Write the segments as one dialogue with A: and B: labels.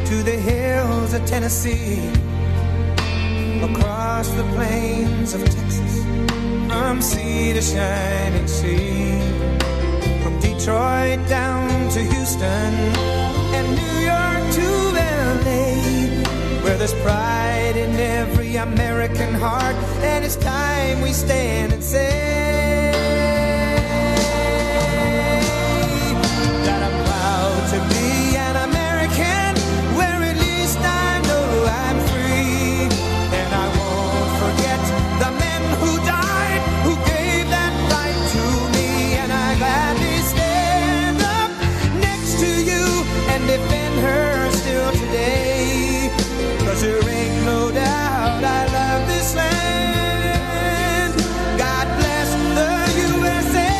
A: to the hills of Tennessee, across the plains of Texas, from sea to shining sea, from Detroit down to Houston and New York to LA, where there's pride in every American heart, and it's time we stand and say that I'm proud to be an American, where at least I know I'm free, and I won't forget the men who died, who gave that right to me, and I gladly stand up next to you and defend her still today, 'cause there ain't no doubt I love this land. God bless the USA.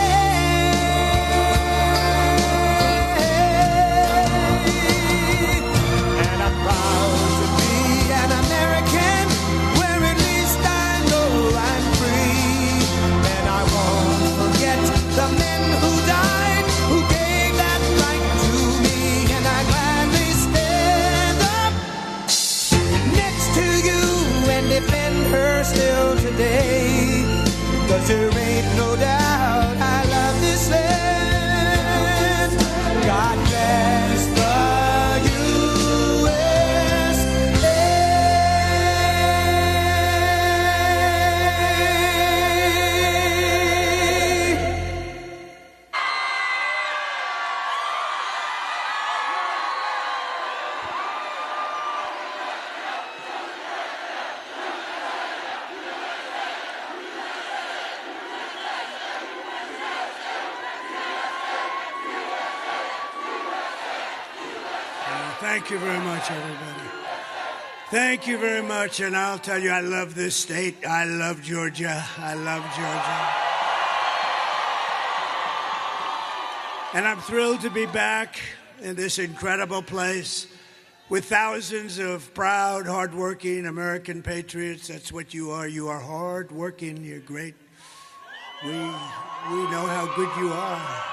A: And I'm proud to be an American, where at least I know I'm free, and I won't forget the men who died, who gave that right to me, and I gladly stand up next to you and defend her still today, 'cause there ain't no doubt I love this land. God bless the USA.
B: Thank you very much, everybody. Thank you very much, and I'll tell you, I love this state. I love Georgia. I love Georgia. And I'm thrilled to be back in this incredible place with thousands of proud, hardworking American patriots. That's what you are. You are hardworking. You're great. We know how good you are.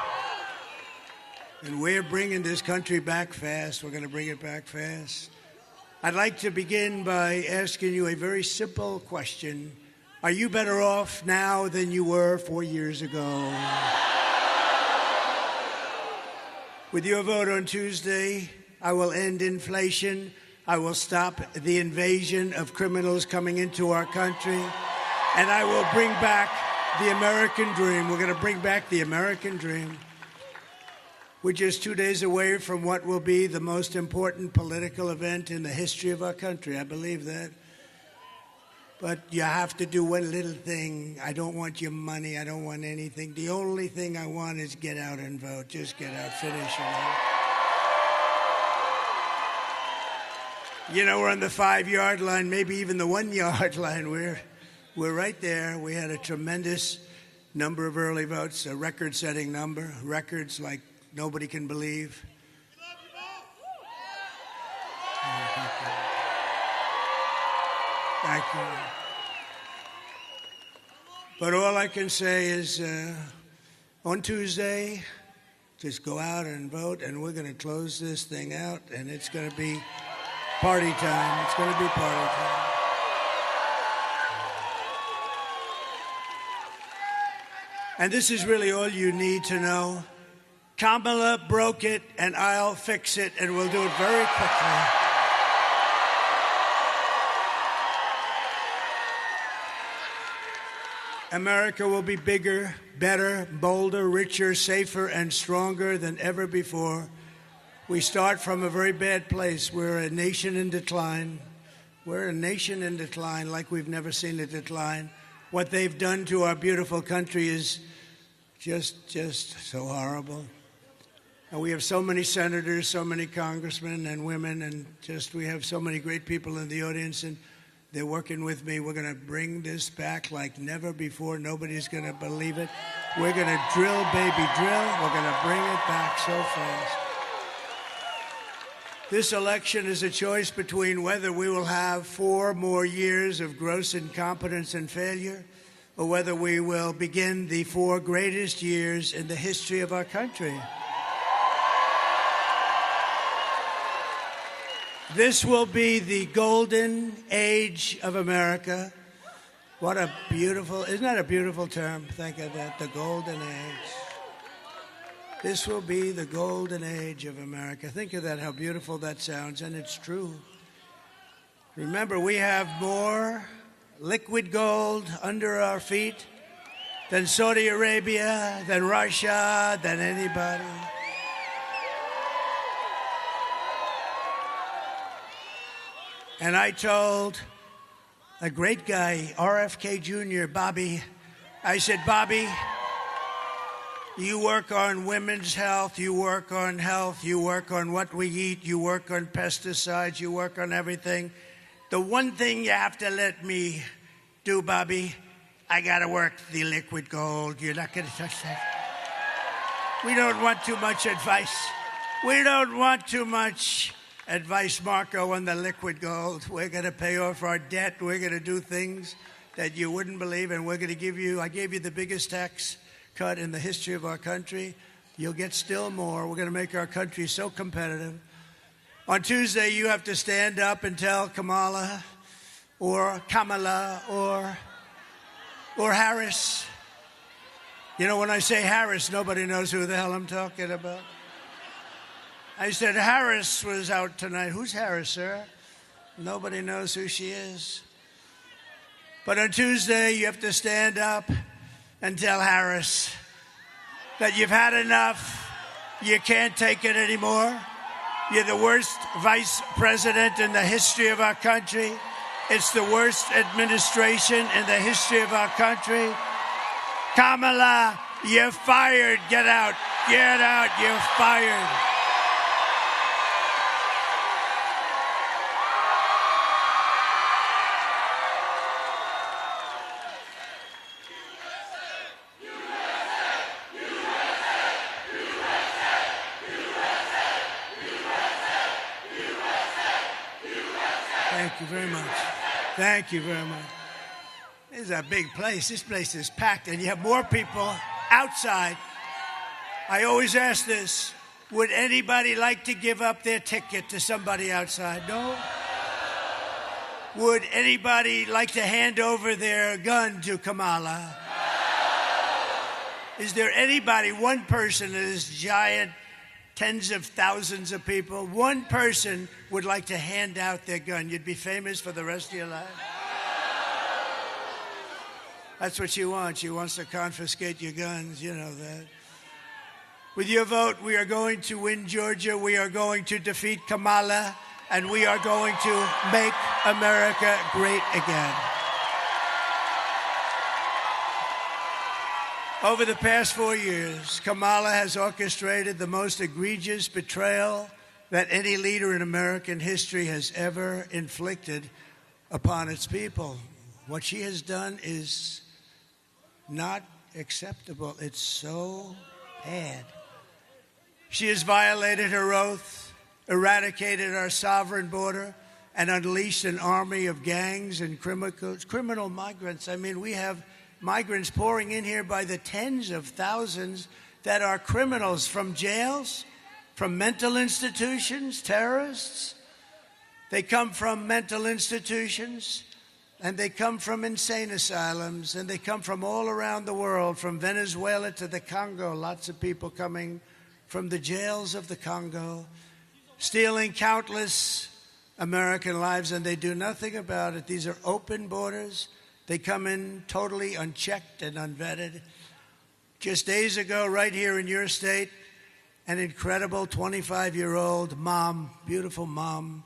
B: And we're bringing this country back fast. We're going to bring it back fast. I'd like to begin by asking you a very simple question. Are you better off now than you were 4 years ago? With your vote on Tuesday, I will end inflation. I will stop the invasion of criminals coming into our country. And I will bring back the American dream. We're going to bring back the American dream. We're just 2 days away from what will be the most important political event in the history of our country. I believe that. But you have to do one little thing. I don't want your money. I don't want anything. The only thing I want is get out and vote. Just get out, finish it. You know, we're on the 5-yard line, maybe even the 1-yard line. We're right there. We had a tremendous number of early votes, a record-setting number, records like nobody can believe. Thank you. But all I can say is on Tuesday, just go out and vote, and we're going to close this thing out, and it's going to be party time. It's going to be party time. And this is really all you need to know. Kamala broke it, and I'll fix it, and we'll do it very quickly. America will be bigger, better, bolder, richer, safer, and stronger than ever before. We start from a very bad place. We're a nation in decline. We're a nation in decline like we've never seen a decline. What they've done to our beautiful country is just so horrible. And we have so many senators, so many congressmen and women, and we have so many great people in the audience, and they're working with me. We're going to bring this back like never before. Nobody's going to believe it. We're going to drill, baby, drill. We're going to bring it back so fast. This election is a choice between whether we will have 4 more years of gross incompetence and failure, or whether we will begin the 4 greatest years in the history of our country. This will be the golden age of America. What a beautiful, isn't that a beautiful term? Think of that, the golden age. This will be the golden age of America. Think of that, how beautiful that sounds, and it's true. Remember, we have more liquid gold under our feet than Saudi Arabia, than Russia, than anybody. And I told a great guy, RFK Jr., Bobby, I said, Bobby, you work on women's health, you work on health, you work on what we eat, you work on pesticides, you work on everything. The one thing you have to let me do, Bobby, I got to work the liquid gold. You're not going to touch that. We don't want too much advice. We don't want too much advice, Marco, on the liquid gold. We're going to pay off our debt. We're going to do things that you wouldn't believe, and we're going to give you, I gave you the biggest tax cut in the history of our country. You'll get still more. We're going to make our country so competitive. On Tuesday, you have to stand up and tell Kamala or Harris. You know, when I say Harris, nobody knows who the hell I'm talking about. I said, Harris was out tonight. Who's Harris, sir? Nobody knows who she is. But on Tuesday, you have to stand up and tell Harris that you've had enough. You can't take it anymore. You're the worst vice president in the history of our country. It's the worst administration in the history of our country. Kamala, you're fired. Get out. Get out. You're fired. Thank you very much. Thank you very much. This is a big place. This place is packed, and you have more people outside. I always ask this, would anybody like to give up their ticket to somebody outside? No? Would anybody like to hand over their gun to Kamala? Is there anybody, one person in this giant, tens of thousands of people, one person would like to hand out their gun? You'd be famous for the rest of your life. That's what she wants. She wants to confiscate your guns. You know that. With your vote, we are going to win Georgia. We are going to defeat Kamala. And we are going to make America great again. Over the past 4 years, Kamala has orchestrated the most egregious betrayal that any leader in American history has ever inflicted upon its people. What she has done is not acceptable. It's so bad. She has violated her oath, eradicated our sovereign border, and unleashed an army of gangs and criminal migrants. I mean, we have migrants pouring in here by the tens of thousands that are criminals from jails, from mental institutions, terrorists. They come from mental institutions, and they come from insane asylums, and they come from all around the world, from Venezuela to the Congo. Lots of people coming from the jails of the Congo, stealing countless American lives, and they do nothing about it. These are open borders. They come in totally unchecked and unvetted. Just days ago, right here in your state, an incredible 25-year-old mom, beautiful mom,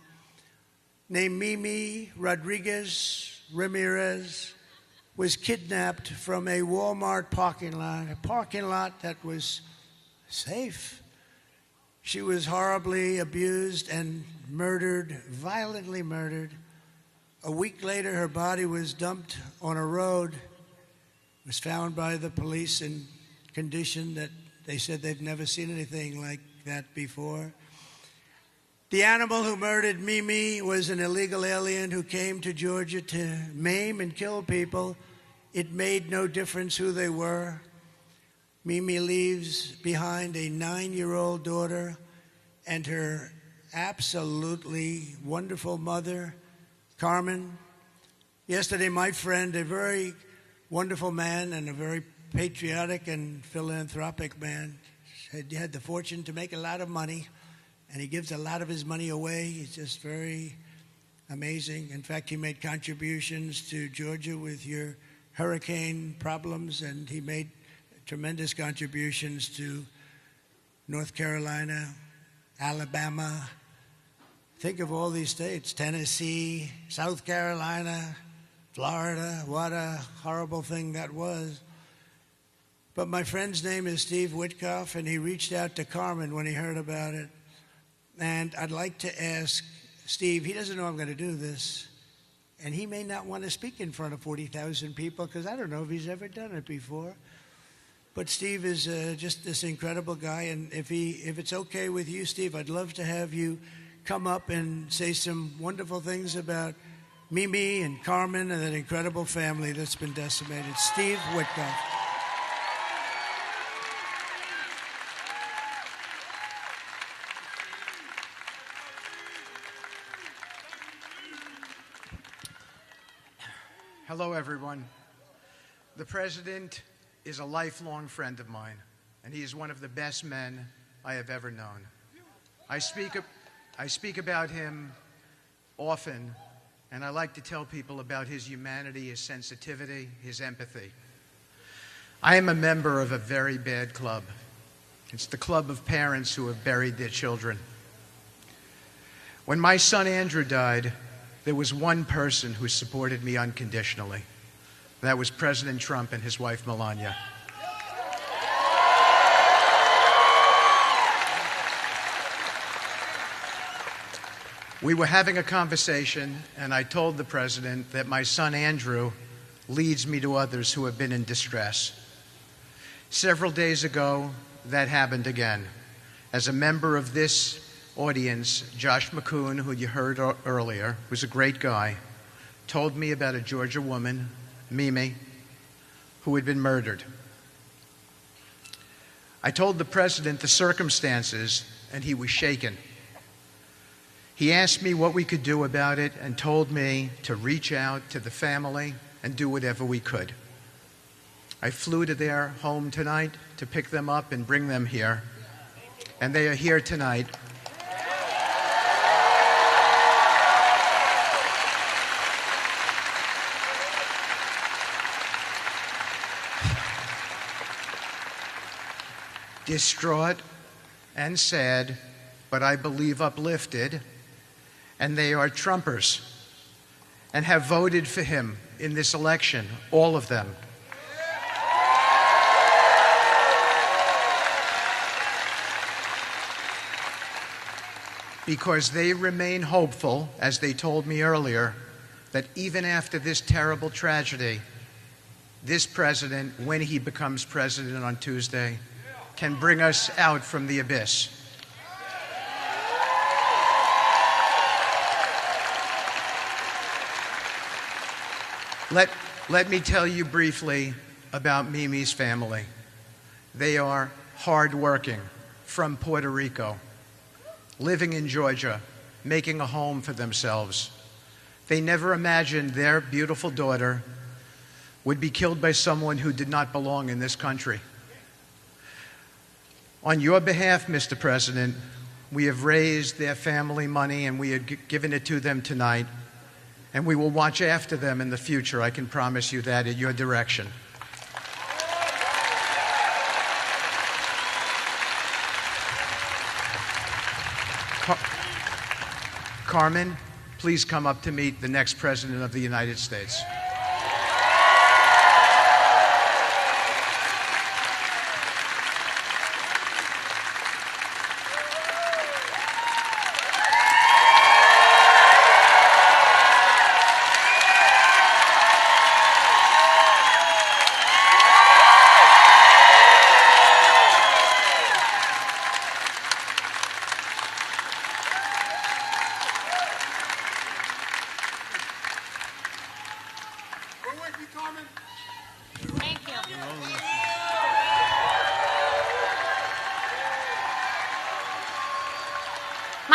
B: named Mimi Rodriguez Ramirez, was kidnapped from a Walmart parking lot that was safe. She was horribly abused and murdered, violently murdered. A week later, her body was dumped on a road, was found by the police in condition that they said they've never seen anything like that before. The animal who murdered Mimi was an illegal alien who came to Georgia to maim and kill people. It made no difference who they were. Mimi leaves behind a 9-year-old daughter and her absolutely wonderful mother, Carmen. Yesterday, my friend, a very wonderful man and a very patriotic and philanthropic man, had the fortune to make a lot of money, and he gives a lot of his money away. He's just very amazing. In fact, he made contributions to Georgia with your hurricane problems, and he made tremendous contributions to North Carolina, Alabama. Think of all these states, Tennessee, South Carolina, Florida. What a horrible thing that was. But my friend's name is Steve Witkoff, and he reached out to Carmen when he heard about it. And I'd like to ask Steve, he doesn't know I'm going to do this, and he may not want to speak in front of 40,000 people because I don't know if he's ever done it before. But Steve is just this incredible guy, and if it's okay with you, Steve, I'd love to have you come up and say some wonderful things about Mimi and Carmen and that incredible family that's been decimated. Steve Witkoff.
C: Hello, everyone. The President is a lifelong friend of mine, and he is one of the best men I have ever known. I speak about him often, and I like to tell people about his humanity, his sensitivity, his empathy. I am a member of a very bad club. It's the club of parents who have buried their children. When my son Andrew died, there was one person who supported me unconditionally. That was President Trump and his wife, Melania. We were having a conversation, and I told the President that my son Andrew leads me to others who have been in distress. Several days ago, that happened again. As a member of this audience, Josh McCoon, who you heard earlier, was a great guy, told me about a Georgia woman, Mimi, who had been murdered. I told the President the circumstances, and he was shaken. He asked me what we could do about it and told me to reach out to the family and do whatever we could. I flew to their home tonight to pick them up and bring them here, and they are here tonight. Distraught and sad, but I believe uplifted, and they are Trumpers and have voted for him in this election, all of them. Because they remain hopeful, as they told me earlier, that even after this terrible tragedy, this president, when he becomes president on Tuesday, can bring us out from the abyss. Let me tell you briefly about Mimi's family. They are hardworking, from Puerto Rico, living in Georgia, making a home for themselves. They never imagined their beautiful daughter would be killed by someone who did not belong in this country. On your behalf, Mr. President, we have raised their family money and we have given it to them tonight, and we will watch after them in the future. I can promise you that, at your direction. Carmen, please come up to meet the next President of the United States.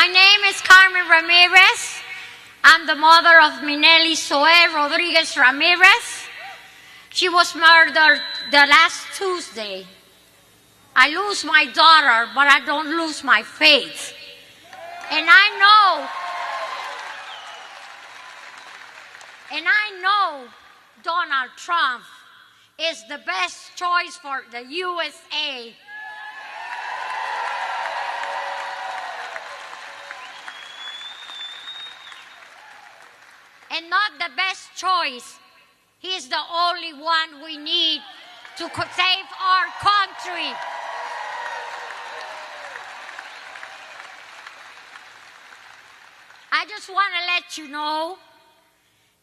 D: My name is Carmen Ramirez. I'm the mother of Minelli Zoe Rodriguez Ramirez. She was murdered the last Tuesday. I lose my daughter, but I don't lose my faith. And I know Donald Trump is the best choice for the USA. And not the best choice. He's the only one we need to save our country. I just want to let you know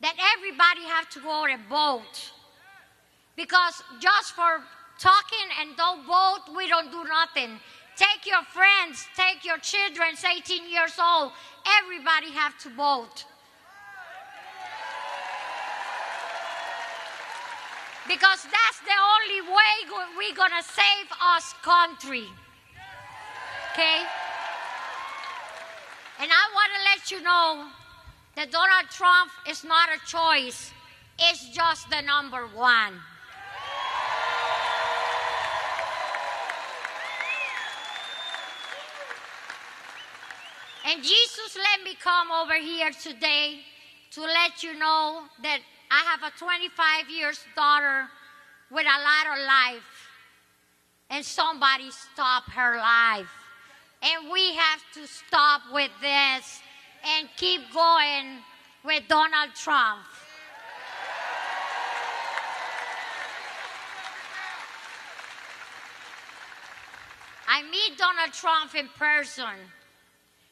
D: that everybody have to go and vote. Because just for talking and don't vote, we don't do nothing. Take your friends, take your children, 18 years old. Everybody have to vote. Because that's the only way we're going to save us country. Okay? And I want to let you know that Donald Trump is not a choice. It's just the number one. And Jesus let me come over here today to let you know that I have a 25-year daughter with a lot of life, and somebody stop her life. And we have to stop with this and keep going with Donald Trump. I meet Donald Trump in person.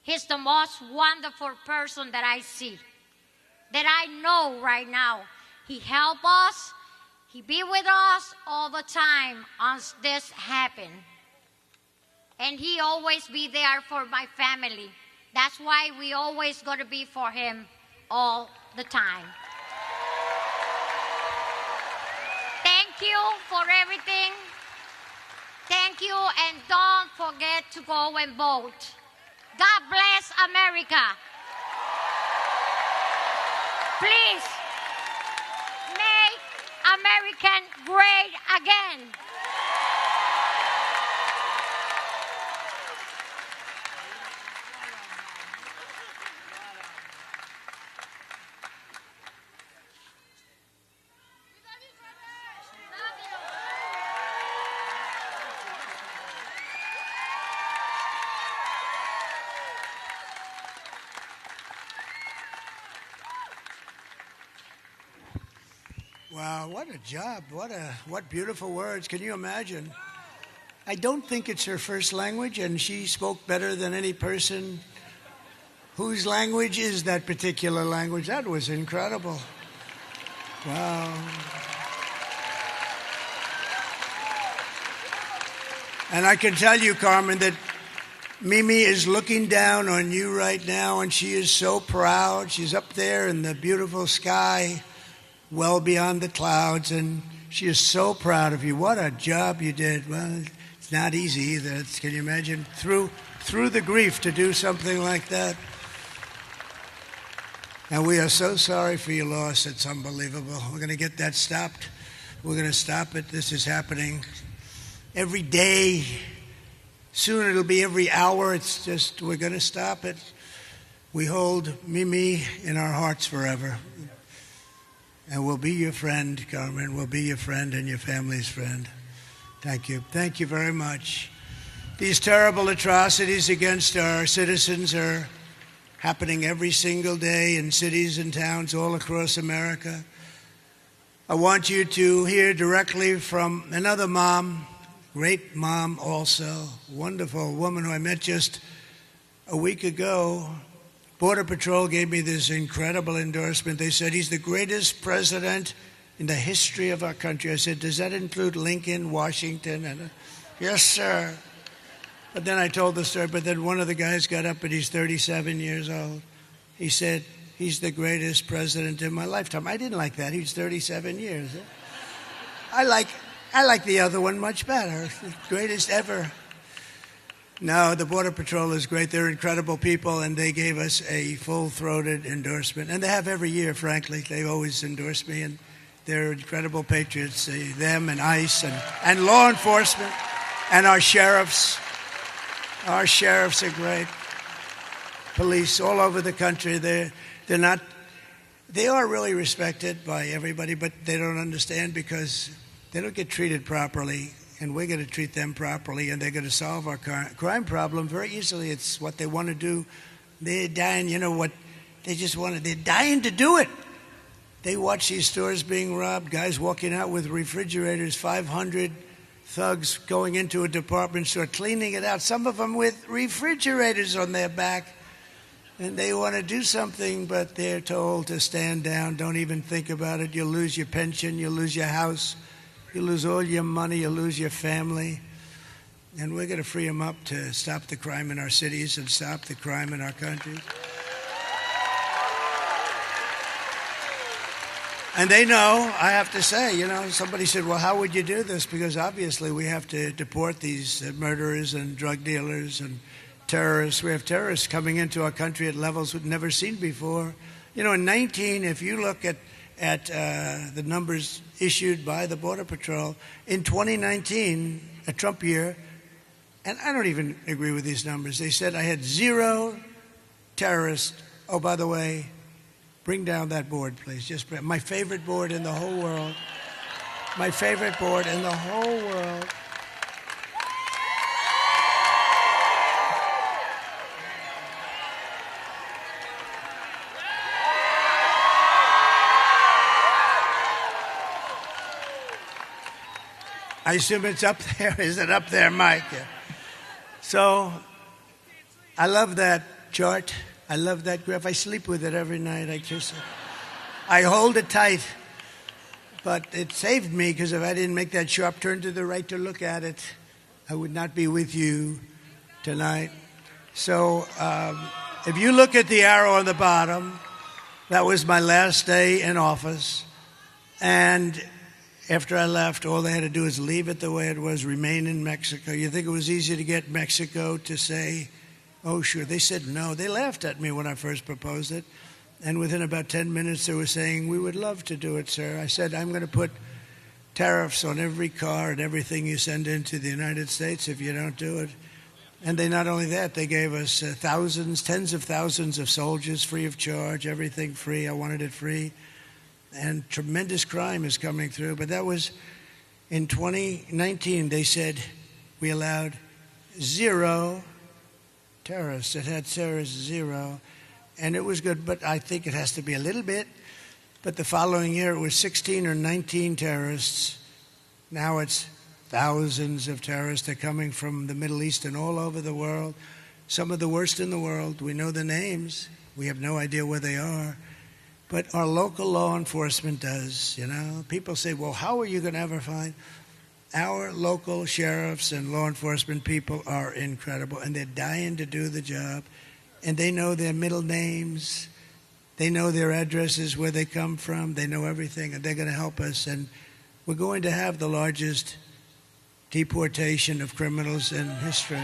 D: He's the most wonderful person that I see, that I know right now. He help us. He be with us all the time as this happen. And he always be there for my family. That's why we always got to be for him all the time. Thank you for everything. Thank you, and don't forget to go and vote. God bless America. Please make America great again.
B: Wow, what a job. What beautiful words. Can you imagine? I don't think it's her first language, and she spoke better than any person whose language is that particular language. That was incredible. Wow. And I can tell you, Carmen, that Mimi is looking down on you right now, and she is so proud. She's up there in the beautiful sky, well beyond the clouds, and she is so proud of you. What a job you did. Well, it's not easy either. Can you imagine? Through the grief to do something like that. And we are so sorry for your loss. It's unbelievable. We're going to get that stopped. We're going to stop it. This is happening every day. Soon it'll be every hour. It's just, we're going to stop it. We hold Mimi in our hearts forever. And we'll be your friend, Carmen. We'll be your friend and your family's friend. Thank you. Thank you very much. These terrible atrocities against our citizens are happening every single day in cities and towns all across America. I want you to hear directly from another mom, great mom also, wonderful woman who I met just a week ago. Border Patrol gave me this incredible endorsement. They said, he's the greatest president in the history of our country. I said, does that include Lincoln, Washington? And yes, sir. But then I told the story, but then one of the guys got up and he's 37 years old. He said, he's the greatest president in my lifetime. I didn't like that. He's 37 years. I like the other one much better. The greatest ever. No, the Border Patrol is great. They're incredible people, and they gave us a full-throated endorsement. And they have every year, frankly. They always endorse me, and they're incredible patriots, them and ICE and law enforcement and our sheriffs. Our sheriffs are great. Police all over the country. They are really respected by everybody, but they don't understand because they don't get treated properly. And we're going to treat them properly, and they're going to solve our crime problem very easily. It's what they want to do. They're dying, you know what? They're dying to do it. They watch these stores being robbed, guys walking out with refrigerators, 500 thugs going into a department store, cleaning it out, some of them with refrigerators on their back. And they want to do something, but they're told to stand down, don't even think about it. You'll lose your pension, you'll lose your house. You lose all your money, you lose your family. And we're going to free them up to stop the crime in our cities and stop the crime in our country. And they know, I have to say, somebody said, well, how would you do this? Because obviously we have to deport these murderers and drug dealers and terrorists. We have terrorists coming into our country at levels we've never seen before. In 19, if you look at the numbers issued by the Border Patrol, in 2019, a Trump year, and I don't even agree with these numbers. They said I had 0 terrorists. Oh, by the way, bring down that board, please. Just my favorite board in the whole world. My favorite board in the whole world. I assume it's up there. Is it up there, Mike? Yeah. So I love that chart. I love that graph. I sleep with it every night. I kiss it. I hold it tight. But it saved me because if I didn't make that sharp turn to the right to look at it, I would not be with you tonight. So if you look at the arrow on the bottom, that was my last day in office. And after I left, all they had to do is leave it the way it was, remain in Mexico. You think it was easy to get Mexico to say, oh, sure. They said no. They laughed at me when I first proposed it. And within about 10 minutes, they were saying, we would love to do it, sir. I said, I'm going to put tariffs on every car and everything you send into the United States if you don't do it. And they not only that, they gave us thousands, tens of thousands of soldiers free of charge, everything free. I wanted it free. And tremendous crime is coming through. But that was in 2019. They said we allowed 0 terrorists. It had terrorists 0. And it was good, but I think it has to be a little bit. But the following year, it was 16 or 19 terrorists. Now it's thousands of terrorists. They're coming from the Middle East and all over the world. Some of the worst in the world. We know the names. We have no idea where they are. But our local law enforcement does, People say, well, how are you going to ever find? Our local sheriffs and law enforcement people are incredible, and they're dying to do the job. And they know their middle names. They know their addresses, where they come from. They know everything, and they're going to help us. And we're going to have the largest deportation of criminals in history.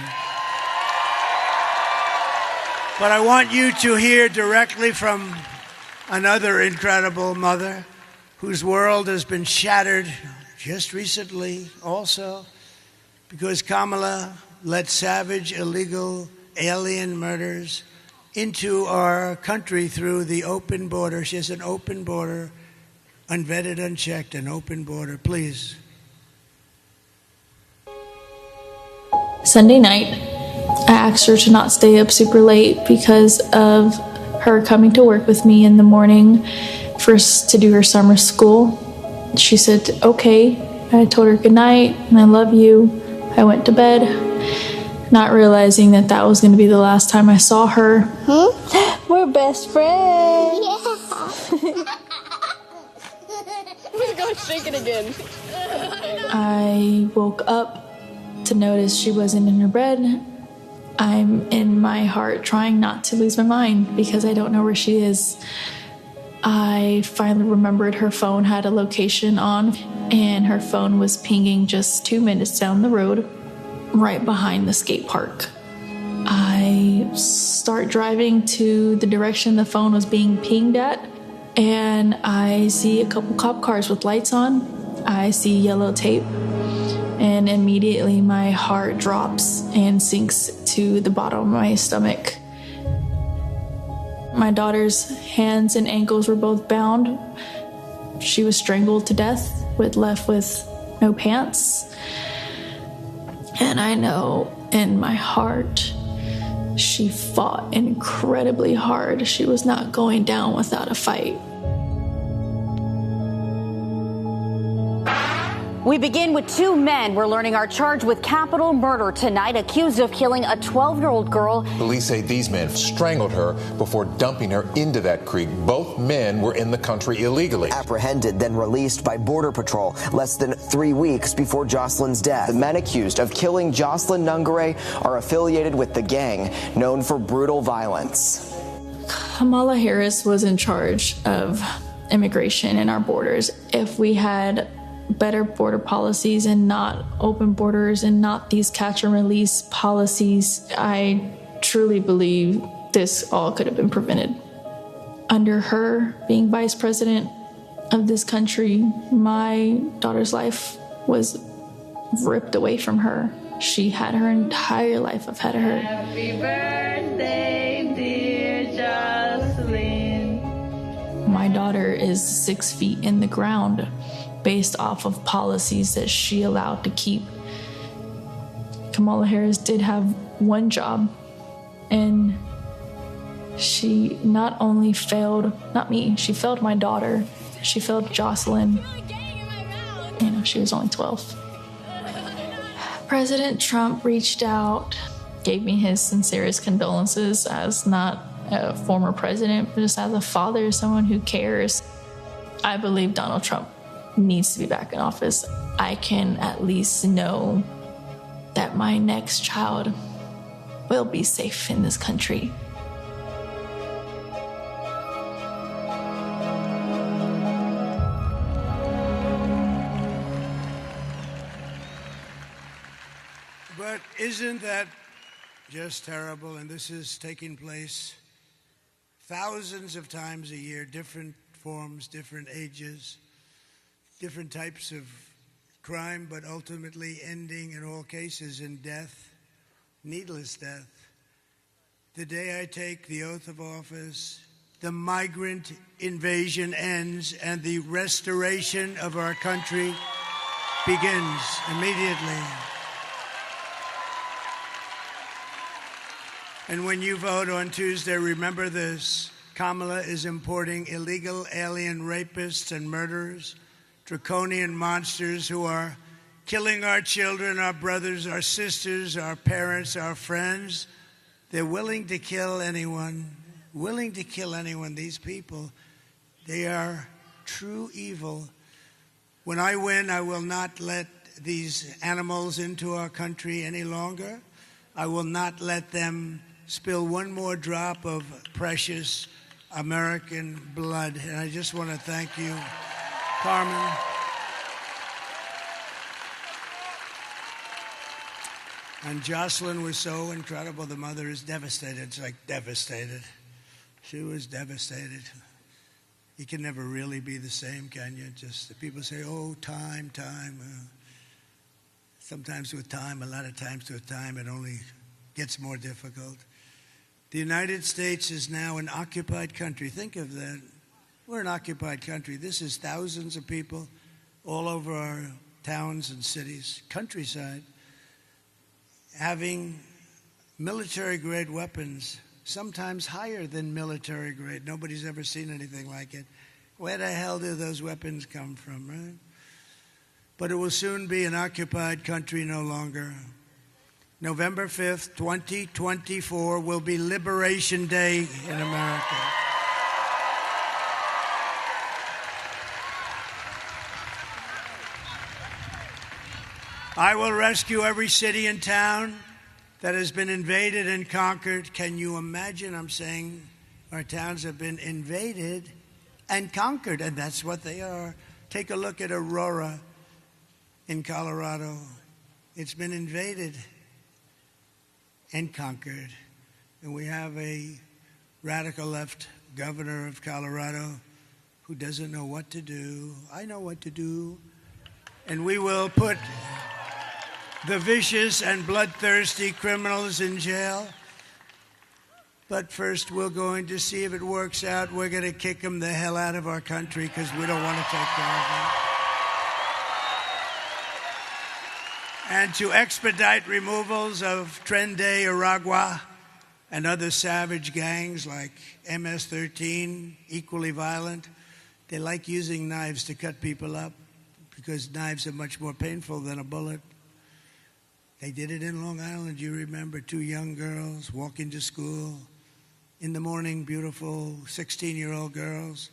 B: But I want you to hear directly from another incredible mother whose world has been shattered just recently also because Kamala let savage, illegal alien murders into our country through the open border. She has an open border, unvetted, unchecked, an open border. Please.
E: Sunday night, I asked her to not stay up super late because of her coming to work with me in the morning first to do her summer school. She said, okay. I told her good night and I love you. I went to bed, not realizing that that was going to be the last time I saw her.
F: We're best friends.
G: Yeah. We're going to shake it again.
E: I woke up to notice she wasn't in her bed. I'm in my heart trying not to lose my mind because I don't know where she is. I finally remembered her phone had a location on, and her phone was pinging just 2 minutes down the road, right behind the skate park. I start driving to the direction the phone was being pinged at, and I see a couple cop cars with lights on. I see yellow tape, and immediately my heart drops and sinks to the bottom of my stomach. My daughter's hands and ankles were both bound. She was strangled to death, left with no pants. And I know in my heart, she fought incredibly hard. She was not going down without a fight.
H: We begin with two men we're learning are charged with capital murder tonight, accused of killing a 12-year-old girl.
I: Police say these men strangled her before dumping her into that creek. Both men were in the country illegally.
J: Apprehended, then released by Border Patrol less than 3 weeks before Jocelyn's death. The men accused of killing Jocelyn Nungare are affiliated with the gang known for brutal violence.
E: Kamala Harris was in charge of immigration in our borders. If we had better border policies and not open borders and not these catch and release policies, I truly believe this all could have been prevented. Under her being vice president of this country, my daughter's life was ripped away from her. She had her entire life ahead of her.
F: Happy birthday, dear Jocelyn.
E: My daughter is 6 feet in the ground based off of policies that she allowed to keep. Kamala Harris did have one job, and she not only failed, not me, she failed my daughter. She failed Jocelyn. She was only 12. President Trump reached out, gave me his sincerest condolences as not a former president, but just as a father, someone who cares. I believe Donald Trump needs to be back in office. I can at least know that my next child will be safe in this country.
B: But isn't that just terrible? And this is taking place thousands of times a year, different forms, different ages, different types of crime, but ultimately ending in all cases in death, needless death. The day I take the oath of office, the migrant invasion ends and the restoration of our country begins immediately. And when you vote on Tuesday, remember this: Kamala is importing illegal alien rapists and murderers, draconian monsters who are killing our children, our brothers, our sisters, our parents, our friends. They're willing to kill anyone, these people. They are true evil. When I win, I will not let these animals into our country any longer. I will not let them spill one more drop of precious American blood. And I just want to thank you, Carmen. And Jocelyn was so incredible. The mother is devastated. It's like devastated. She was devastated. You can never really be the same, can you? Just the people say, oh, time. Sometimes with time, a lot of times with time, it only gets more difficult. The United States is now an occupied country. Think of that. We're an occupied country. This is thousands of people all over our towns and cities, countryside, having military-grade weapons, sometimes higher than military-grade. Nobody's ever seen anything like it. Where the hell do those weapons come from, right? But it will soon be an occupied country no longer. November 5th, 2024 will be Liberation Day in America. I will rescue every city and town that has been invaded and conquered. Can you imagine? I'm saying our towns have been invaded and conquered, and that's what they are. Take a look at Aurora in Colorado. It's been invaded and conquered. And we have a radical left governor of Colorado who doesn't know what to do. I know what to do. And we will put the vicious and bloodthirsty criminals in jail. But first, we're going to see if it works out. We're going to kick them the hell out of our country because we don't want to take care of them. And to expedite removals of Tren de Aragua and other savage gangs like MS-13, equally violent. They like using knives to cut people up because knives are much more painful than a bullet. They did it in Long Island, you remember, 2 young girls walking to school in the morning, beautiful 16-year-old girls,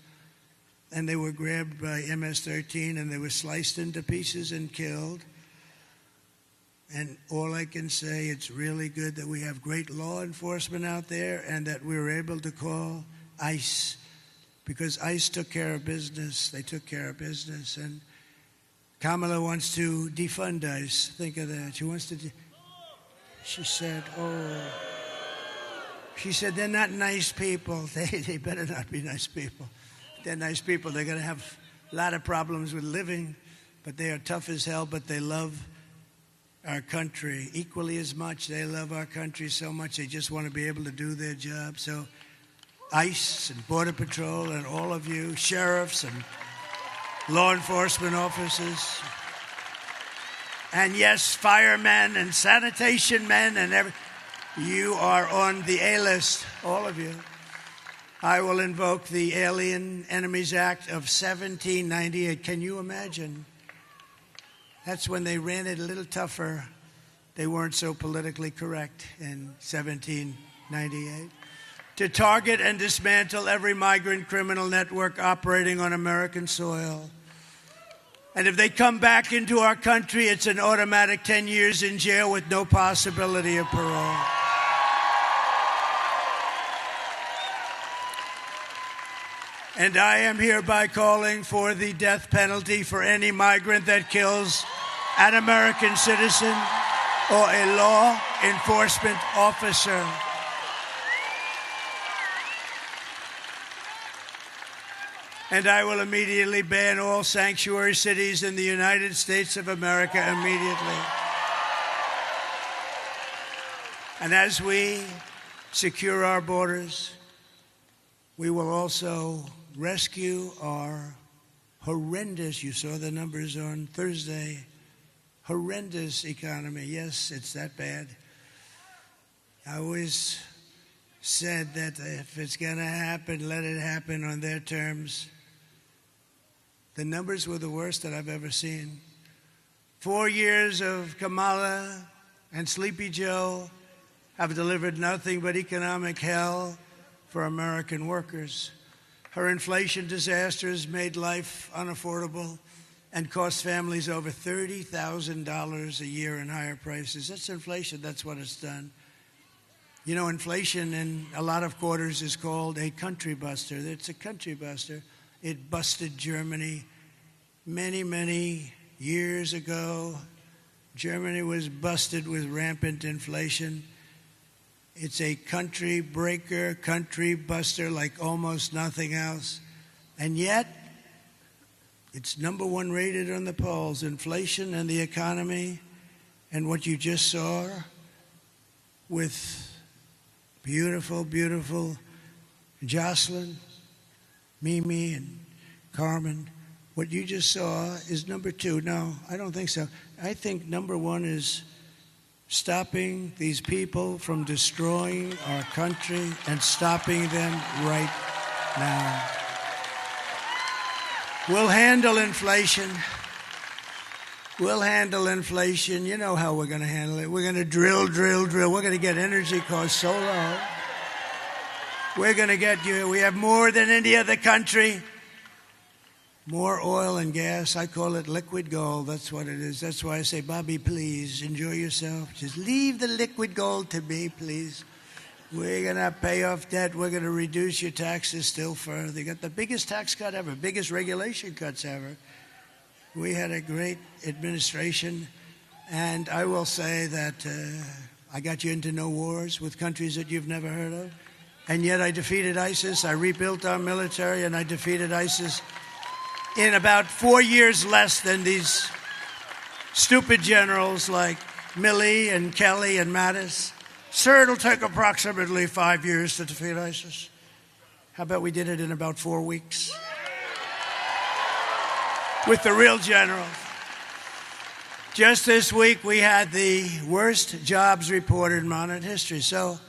B: and they were grabbed by MS-13 and they were sliced into pieces and killed. And all I can say, it's really good that we have great law enforcement out there and that we were able to call ICE, because ICE took care of business. They took care of business. And Kamala wants to defund ICE. Think of that. She wants to. She said, she said, they're not nice people. They better not be nice people. They're nice people. They're going to have a lot of problems with living, but they are tough as hell, but they love our country equally as much. They love our country so much they just want to be able to do their job. So ICE and Border Patrol and all of you, sheriffs and law enforcement officers, and yes, firemen and sanitation men and you are on the A-list, all of you. I will invoke the Alien Enemies Act of 1798. Can you imagine? That's when they ran it a little tougher. They weren't so politically correct in 1798. To target and dismantle every migrant criminal network operating on American soil. And if they come back into our country, it's an automatic 10 years in jail with no possibility of parole. And I am hereby calling for the death penalty for any migrant that kills an American citizen or a law enforcement officer. And I will immediately ban all sanctuary cities in the United States of America immediately. And as we secure our borders, we will also rescue our horrendous, you saw the numbers on Thursday, horrendous economy. Yes, it's that bad. I always said that if it's going to happen, let it happen on their terms. The numbers were the worst that I've ever seen. 4 years of Kamala and Sleepy Joe have delivered nothing but economic hell for American workers. Her inflation disasters made life unaffordable and cost families over $30,000 a year in higher prices. That's inflation. That's what it's done. You know, inflation in a lot of quarters is called a country buster. It's a country buster. It busted Germany many, many years ago. Germany was busted with rampant inflation. It's a country breaker, country buster like almost nothing else. And yet, it's #1 rated on the polls, inflation and the economy. And what you just saw with beautiful, beautiful Jocelyn, Mimi, and Carmen, what you just saw is #2. No, I don't think so. I think #1 is stopping these people from destroying our country and stopping them right now. We'll handle inflation. We'll handle inflation. You know how we're going to handle it. We're going to drill. We're going to get energy costs so low. We're going to get you. We have more than any other country. More oil and gas. I call it liquid gold. That's what it is. That's why I say, Bobby, please enjoy yourself. Just leave the liquid gold to me, please. We're going to pay off debt. We're going to reduce your taxes still further. You got the biggest tax cut ever, biggest regulation cuts ever. We had a great administration. And I will say that I got you into no wars with countries that you've never heard of. And yet I defeated ISIS. I rebuilt our military, and I defeated ISIS in about 4 years less than these stupid generals like Milley and Kelly and Mattis. Sir, it'll take approximately 5 years to defeat ISIS. How about we did it in about 4 weeks? With the real generals. Just this week, we had the worst jobs report in modern history. So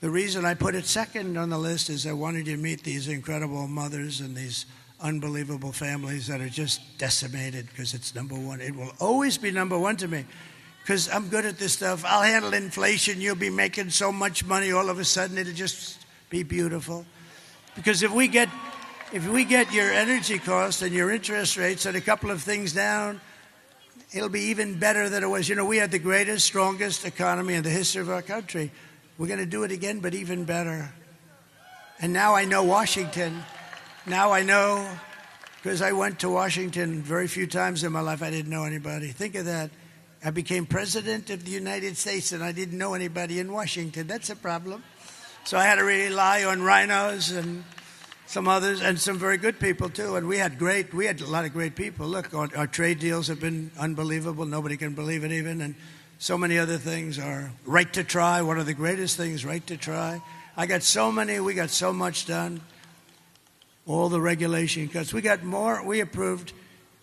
B: the reason I put it second on the list is I wanted you to meet these incredible mothers and these unbelievable families that are just decimated, because it's number one. It will always be number one to me, because I'm good at this stuff. I'll handle inflation. You'll be making so much money. All of a sudden, it'll just be beautiful. Because if we get your energy costs and your interest rates and a couple of things down, it'll be even better than it was. You know, we had the greatest, strongest economy in the history of our country. We're going to do it again, but even better. And now I know Washington. Now I know, because I went to Washington very few times in my life. I didn't know anybody. Think of that. I became president of the United States, and I didn't know anybody in Washington. That's a problem. So I had to rely on rhinos and some others, and some very good people, too. And we had a lot of great people. Look, our trade deals have been unbelievable. Nobody can believe it even. And so many other things. Our right to try, one of the greatest things, right to try. We got so much done. All the regulation cuts. We approved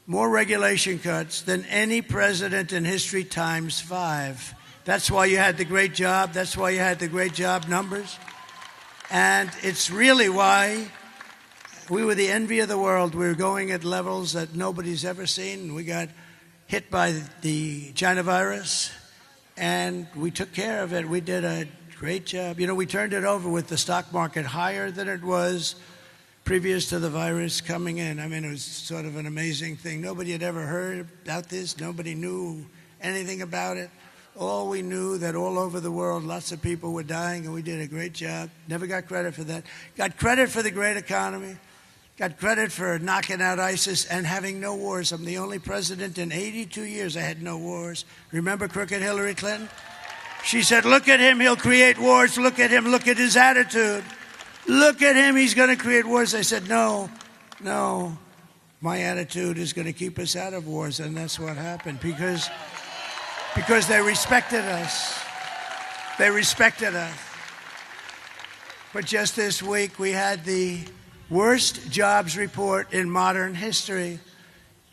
B: more regulation cuts than any president in history times 5. That's why you had the great job. That's why you had the great job numbers. And it's really why we were the envy of the world. We were going at levels that nobody's ever seen. We got hit by the China virus, and we took care of it. We did a great job. You know, we turned it over with the stock market higher than it was previous to the virus coming in. I mean, it was sort of an amazing thing. Nobody had ever heard about this. Nobody knew anything about it. All we knew that all over the world, lots of people were dying, and we did a great job. Never got credit for that. Got credit for the great economy. Got credit for knocking out ISIS and having no wars. I'm the only president in 82 years I had no wars. Remember crooked Hillary Clinton? She said, look at him, he'll create wars. Look at him, look at his attitude. Look at him, he's going to create wars. I said, no, my attitude is going to keep us out of wars. And that's what happened, because they respected us. They respected us. But just this week, we had the worst jobs report in modern history,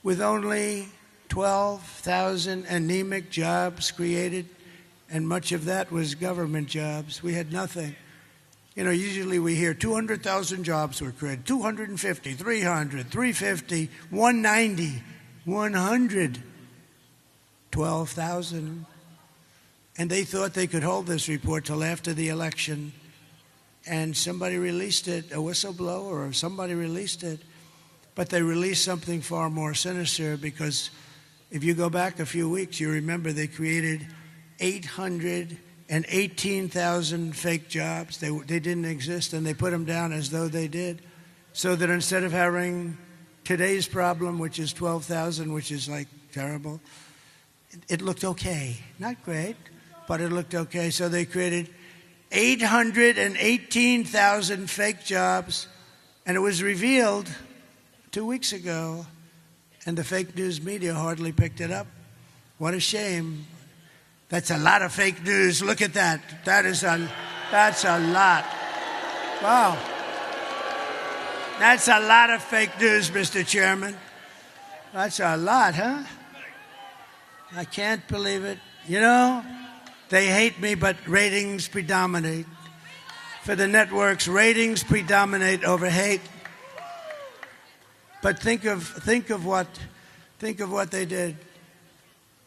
B: with only 12,000 anemic jobs created, and much of that was government jobs. We had nothing. You know, usually we hear 200,000 jobs were created, 250, 300, 350, 190, 100, 12,000. And they thought they could hold this report till after the election. And somebody released it, a whistleblower or somebody released it. But they released something far more sinister, because if you go back a few weeks, you remember they created 818,000 fake jobs. They didn't exist, and they put them down as though they did. So that instead of having today's problem, which is 12,000, which is like terrible, it looked okay. Not great, but it looked okay. So they created 818,000 fake jobs, and it was revealed 2 weeks ago, and the fake news media hardly picked it up. What a shame. That's a lot of fake news. Look at that. That's a lot. Wow. That's a lot of fake news, Mr. Chairman. That's a lot, huh? I can't believe it. You know, they hate me, but ratings predominate. For the networks, ratings predominate over hate. But think of what they did.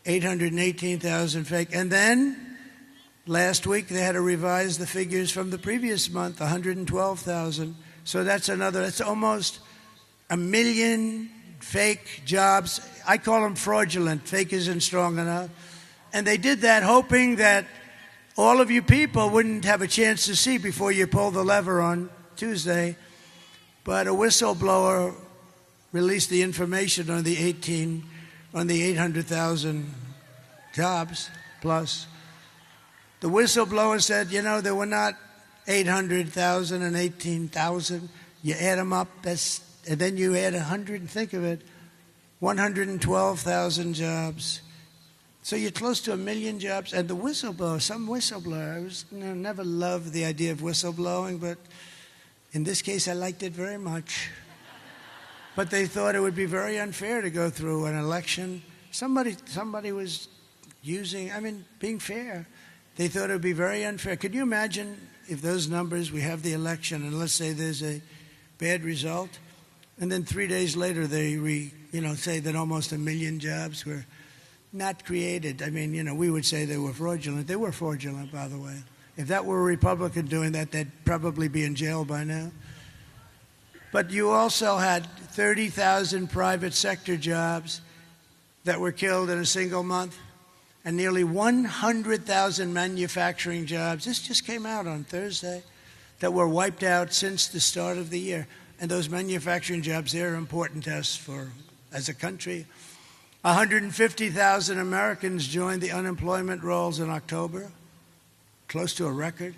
B: 818,000 fake. And then last week they had to revise the figures from the previous month, 112,000. So that's almost 1 million fake jobs. I call them fraudulent. Fake isn't strong enough. And they did that hoping that all of you people wouldn't have a chance to see before you pull the lever on Tuesday. But a whistleblower released the information on the 800,000 jobs plus. The whistleblower said, you know, there were not 800,000 and 18,000. You add them up, and then you add 100, and think of it, 112,000 jobs. So you're close to 1 million jobs. And the whistleblower, some whistleblower, I never loved the idea of whistleblowing, but in this case I liked it very much. But they thought it would be very unfair to go through an election. Somebody was being fair. They thought it would be very unfair. Could you imagine if those numbers, we have the election, and let's say there's a bad result, and then 3 days later they say that almost 1 million jobs were not created. I mean, we would say they were fraudulent. They were fraudulent, by the way. If that were a Republican doing that, they'd probably be in jail by now. But you also had 30,000 private sector jobs that were killed in a single month, and nearly 100,000 manufacturing jobs. This just came out on Thursday, that were wiped out since the start of the year. And those manufacturing jobs, they're important to us as a country. 150,000 Americans joined the unemployment rolls in October, close to a record.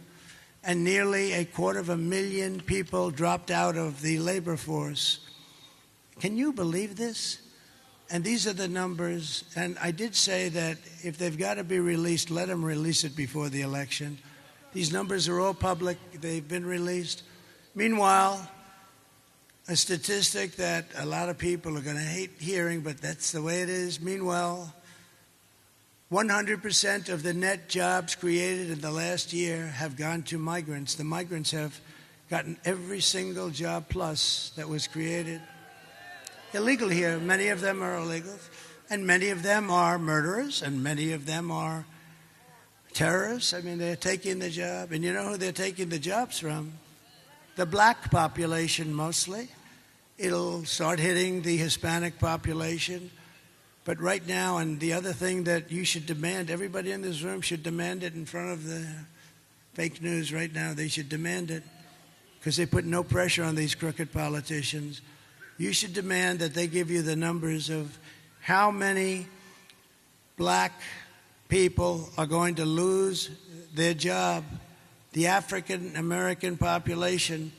B: And nearly 250,000 people dropped out of the labor force. Can you believe this? And these are the numbers. And I did say that if they've got to be released, let them release it before the election. These numbers are all public. They've been released. Meanwhile, a statistic that a lot of people are going to hate hearing, but that's the way it is. Meanwhile, 100% of the net jobs created in the last year have gone to migrants. The migrants have gotten every single job plus that was created. Illegal here. Many of them are illegal. And many of them are murderers, and many of them are terrorists. I mean, they're taking the job. And you know who they're taking the jobs from? The black population mostly. It'll start hitting the Hispanic population. But right now, and the other thing that you should demand, everybody in this room should demand it in front of the fake news right now. They should demand it because they put no pressure on these crooked politicians. You should demand that they give you the numbers of how many black people are going to lose their job. The African American population,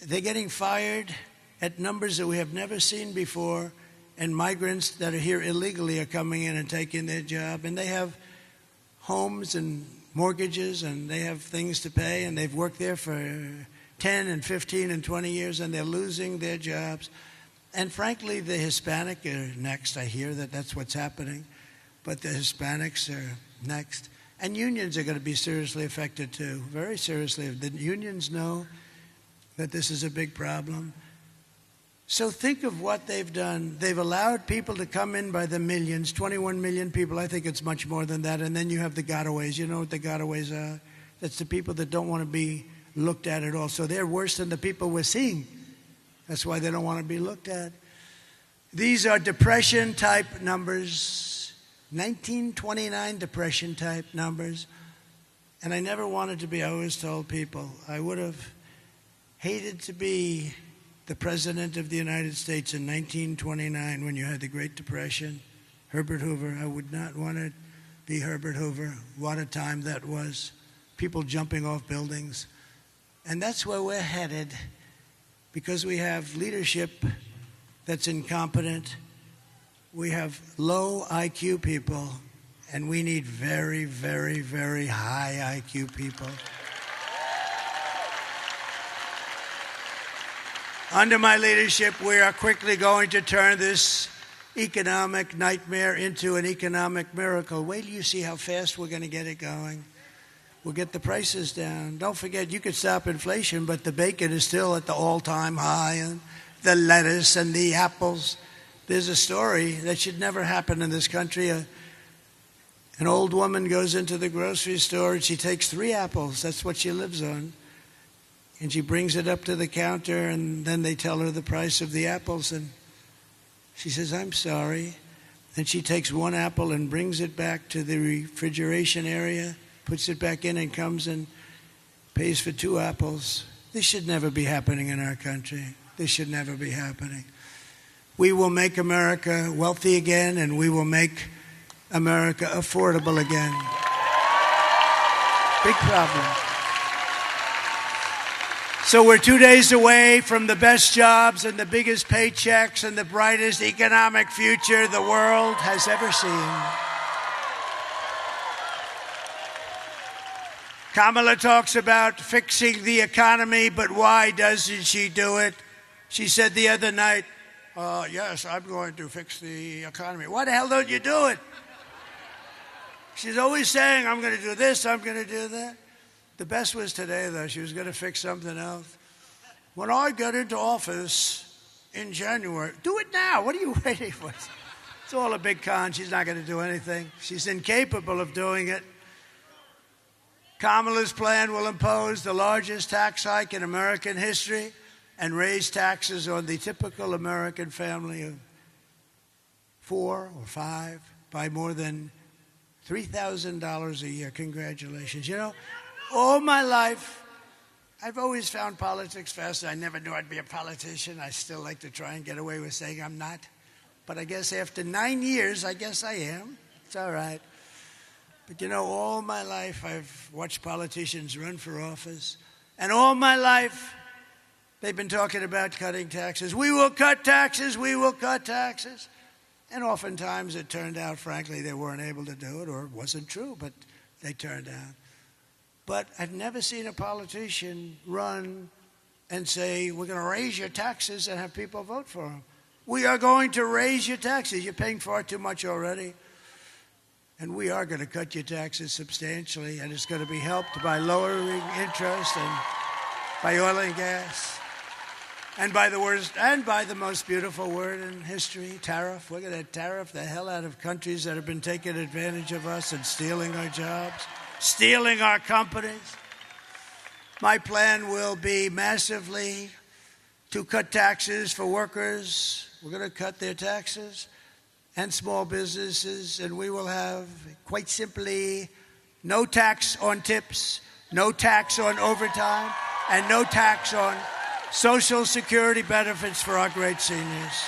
B: they're getting fired at numbers that we have never seen before, and migrants that are here illegally are coming in and taking their job, and they have homes and mortgages, and they have things to pay, and they've worked there for 10 and 15 and 20 years, and they're losing their jobs. And frankly, the Hispanic are next. I hear that that's what's happening, but the Hispanics are next. And unions are going to be seriously affected too, very seriously. The unions know that this is a big problem. So think of what they've done. They've allowed people to come in by the millions, 21 million people. I think it's much more than that. And then you have the gotaways. You know what the gotaways are? That's the people that don't want to be looked at all. So they're worse than the people we're seeing. That's why they don't want to be looked at. These are depression-type numbers, 1929 depression-type numbers. And I never wanted to be, I always told people, I would have hated to be the President of the United States in 1929 when you had the Great Depression. Herbert Hoover, I would not want to be Herbert Hoover. What a time that was. People jumping off buildings. And that's where we're headed, because we have leadership that's incompetent. We have low IQ people, and we need very, very, very high IQ people. Under my leadership, we are quickly going to turn this economic nightmare into an economic miracle. Wait till you see how fast we're going to get it going. We'll get the prices down. Don't forget, you could stop inflation, but the bacon is still at the all-time high, and the lettuce and the apples. There's a story that should never happen in this country. An old woman goes into the grocery store, and she takes 3 apples. That's what she lives on. And she brings it up to the counter, and then they tell her the price of the apples, and she says, I'm sorry. Then she takes 1 apple and brings it back to the refrigeration area, puts it back in, and comes and pays for 2 apples. This should never be happening in our country. This should never be happening. We will make America wealthy again, and we will make America affordable again. Big problem. So we're 2 days away from the best jobs and the biggest paychecks and the brightest economic future the world has ever seen. Kamala talks about fixing the economy, but why doesn't she do it? She said the other night, yes, I'm going to fix the economy. Why the hell don't you do it? She's always saying, I'm going to do this, I'm going to do that. The best was today, though. She was going to fix something else. When I got into office in January, do it now. What are you waiting for? It's all a big con. She's not going to do anything. She's incapable of doing it. Kamala's plan will impose the largest tax hike in American history and raise taxes on the typical American family of 4 or 5 by more than $3,000 a year. Congratulations. You know, all my life, I've always found politics fascinating. I never knew I'd be a politician. I still like to try and get away with saying I'm not. But I guess after 9 years, I guess I am. It's all right. But you know, all my life, I've watched politicians run for office. And all my life, they've been talking about cutting taxes. We will cut taxes. We will cut taxes. And oftentimes it turned out, frankly, they weren't able to do it, or it wasn't true, but they turned out. But I've never seen a politician run and say, we're going to raise your taxes and have people vote for them. We are going to raise your taxes. You're paying far too much already. And we are going to cut your taxes substantially, and it's going to be helped by lowering interest and by oil and gas. And by the worst, and by the most beautiful word in history, tariff. We're going to tariff the hell out of countries that have been taking advantage of us and stealing our jobs, stealing our companies. My plan will be massively to cut taxes for workers. We're going to cut their taxes and small businesses, and we will have, quite simply, no tax on tips, no tax on overtime, and no tax on Social Security benefits for our great seniors.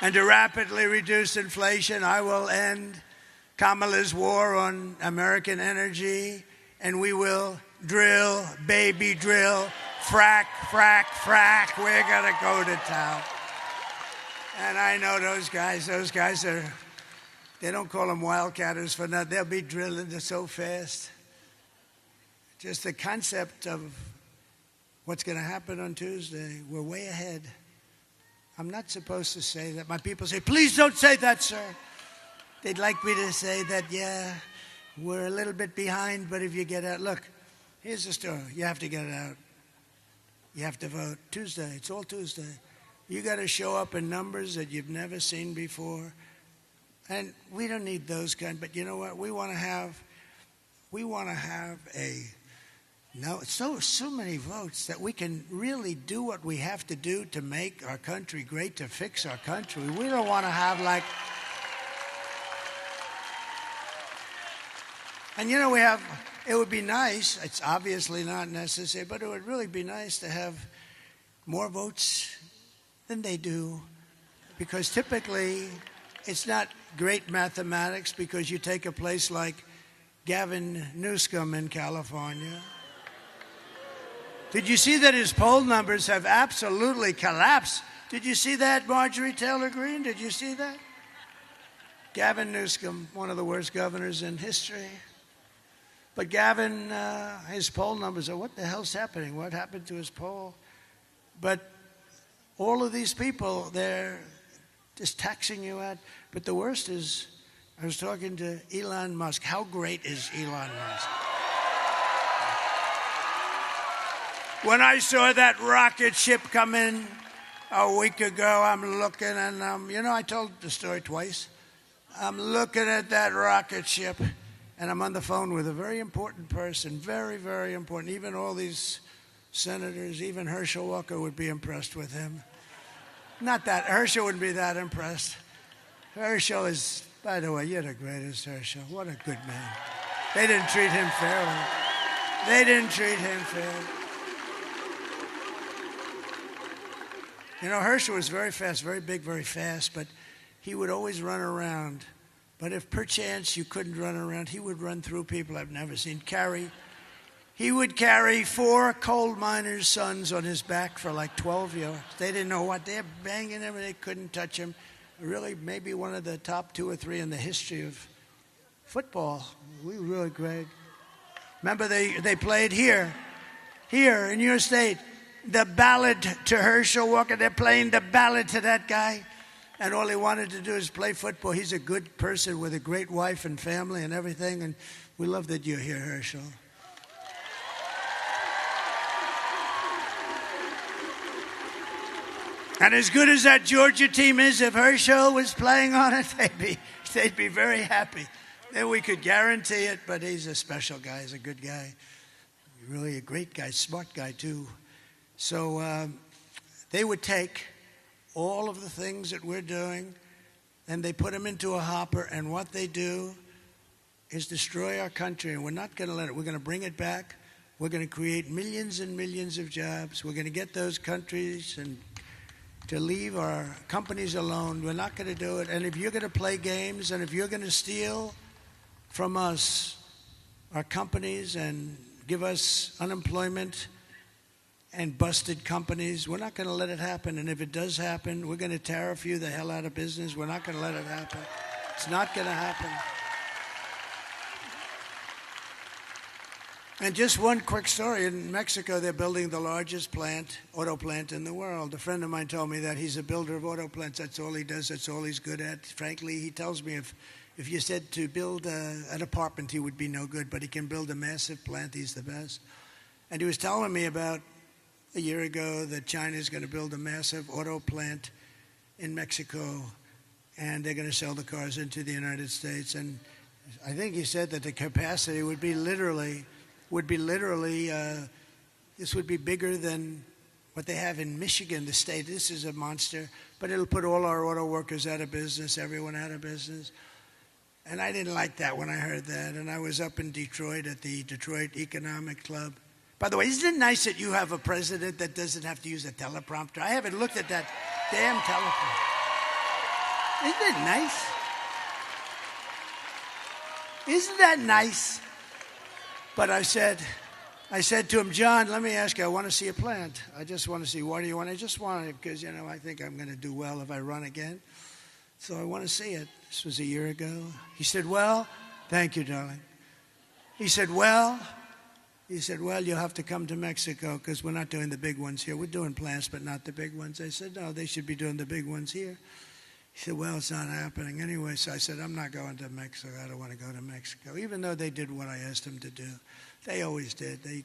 B: And to rapidly reduce inflation, I will end Kamala's war on American energy, and we will drill, baby drill, frack, frack, frack. We're going to go to town. And I know those guys are, they don't call them wildcatters for nothing. They'll be drilling so fast. Just the concept of what's going to happen on Tuesday, we're way ahead. I'm not supposed to say that. My people say, please don't say that, sir. They'd like me to say that, yeah, we're a little bit behind, but if you get out, look, here's the story. You have to get it out. You have to vote Tuesday. It's all Tuesday. You got to show up in numbers that you've never seen before. And we don't need those kind, but you know what? We want to have so many votes that we can really do what we have to do to make our country great, to fix our country. We don't want to have like, and you know, it would be nice, it's obviously not necessary, but it would really be nice to have more votes than they do, because typically it's not great mathematics, because you take a place like Gavin Newsom in California. Did you see that his poll numbers have absolutely collapsed? Did you see that, Marjorie Taylor Greene? Did you see that? Gavin Newsom, one of the worst governors in history. But Gavin, his poll numbers are, what the hell's happening? What happened to his poll? But all of these people, they're just taxing you out. But the worst is, I was talking to Elon Musk. How great is Elon Musk? When I saw that rocket ship come in a week ago, I'm looking and, I told the story twice. I'm looking at that rocket ship, and I'm on the phone with a very important person, very, very important. Even all these senators, even Herschel Walker would be impressed with him. Not that, Herschel wouldn't be that impressed. Herschel is, by the way, you're the greatest, Herschel. What a good man. They didn't treat him fairly. They didn't treat him fairly. You know, Herschel was very fast, very big, very fast, but he would always run around But if perchance you couldn't run around, he would run through people I've never seen. He would carry 4 coal miners' sons on his back for like 12 years. They didn't know what. They're banging him and they couldn't touch him. Really, maybe one of the top 2 or 3 in the history of football. We were really great. Remember, they played here in your state, the ballad to Herschel Walker. They're playing the ballad to that guy. And all he wanted to do is play football. He's a good person with a great wife and family and everything. And we love that you're here, Herschel. And as good as that Georgia team is, if Herschel was playing on it, they'd be very happy. Then we could guarantee it, but he's a special guy. He's a good guy. Really a great guy, smart guy too. So they would take all of the things that we're doing and they put them into a hopper, and what they do is destroy our country, and we're not going to let it. We're going to bring it back. We're going to create millions and millions of jobs. We're going to get those countries and to leave our companies alone. We're not going to do it. And if you're going to play games and if you're going to steal from us, our companies, and give us unemployment and busted companies, we're not going to let it happen. And if it does happen, we're going to tariff you the hell out of business. We're not going to let it happen. It's not going to happen. And just one quick story. In Mexico, they're building the largest auto plant in the world. A friend of mine told me that he's a builder of auto plants. That's all he does. That's all he's good at. Frankly, he tells me if you said to build an apartment, he would be no good, but he can build a massive plant. He's the best. And he was telling me about a year ago that China is going to build a massive auto plant in Mexico, and they're going to sell the cars into the United States. And I think he said that the capacity would be literally, this would be bigger than what they have in Michigan, the state. This is a monster, but it'll put all our auto workers out of business, everyone out of business. And I didn't like that when I heard that. And I was up in Detroit at the Detroit Economic Club. By the way, isn't it nice that you have a president that doesn't have to use a teleprompter? I haven't looked at that damn teleprompter. Isn't it nice? Isn't that nice? But I said to him, John, let me ask you, I want to see a plant. I just want to see, what do you want? I just want it because, I think I'm going to do well if I run again. So I want to see it. This was a year ago. He said, well, thank you, darling. He said, well, you'll have to come to Mexico because we're not doing the big ones here. We're doing plants, but not the big ones. I said, no, they should be doing the big ones here. He said, well, it's not happening anyway. So I said, I'm not going to Mexico. I don't want to go to Mexico, even though they did what I asked them to do. They always did. They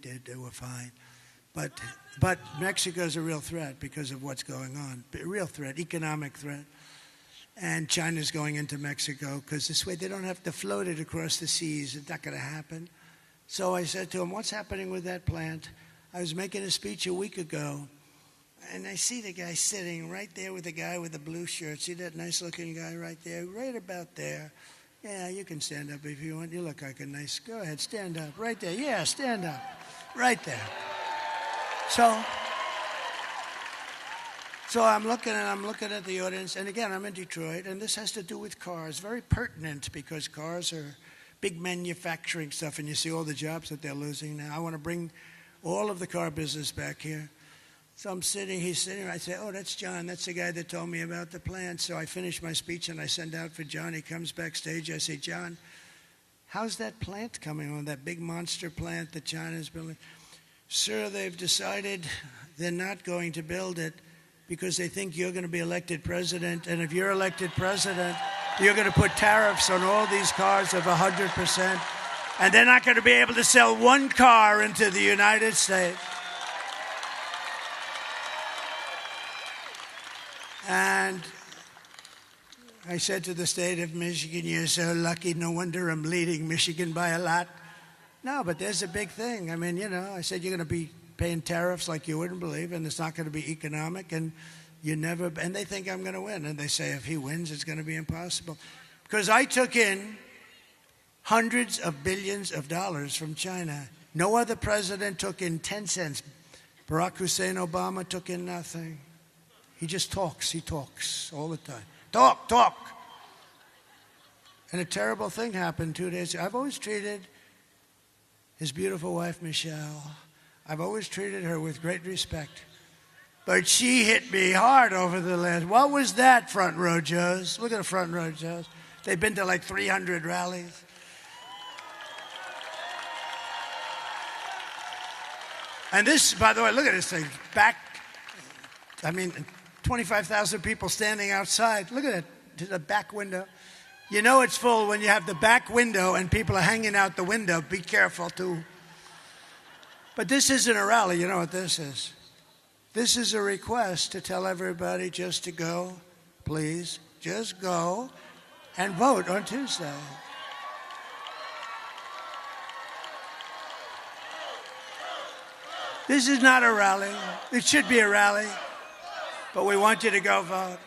B: did. They were fine. But Mexico's a real threat because of what's going on. A real threat, economic threat. And China's going into Mexico because this way they don't have to float it across the seas. It's not going to happen. So I said to him, what's happening with that plant? I was making a speech a week ago, and I see the guy sitting right there with the guy with the blue shirt. See that nice-looking guy right there? Right about there. Yeah, you can stand up if you want. You look like a nice... Go ahead, stand up. Right there. Yeah, stand up. Right there. So I'm looking at the audience, and again, I'm in Detroit, and this has to do with cars. Very pertinent because cars are big manufacturing stuff, and you see all the jobs that they're losing now. I want to bring all of the car business back here. So he's sitting, I say, oh, that's John. That's the guy that told me about the plant. So I finish my speech, and I send out for John. He comes backstage. I say, John, how's that plant coming on, that big monster plant that China's building? Sir, they've decided they're not going to build it because they think you're going to be elected president. And if you're elected president, you're going to put tariffs on all these cars of 100%. And they're not going to be able to sell one car into the United States. And I said to the state of Michigan, you're so lucky. No wonder I'm leading Michigan by a lot. No, but there's a big thing. I mean, I said you're going to be paying tariffs like you wouldn't believe, and it's not going to be economic, and and they think I'm going to win. And they say if he wins, it's going to be impossible. Because I took in hundreds of billions of dollars from China. No other president took in 10 cents. Barack Hussein Obama took in nothing. He just talks. He talks all the time. Talk. And a terrible thing happened 2 days ago. I've always treated his beautiful wife, Michelle, I've always treated her with great respect. But she hit me hard over the last. What was that, front row Joes? Look at the front row Joes. They've been to like 300 rallies. And this, by the way, look at this thing. 25,000 people standing outside. Look at it, to the back window. You know it's full when you have the back window and people are hanging out the window. Be careful, too. But this isn't a rally. You know what this is? This is a request to tell everybody just to go, please, just go and vote on Tuesday. This is not a rally. It should be a rally, but we want you to go vote.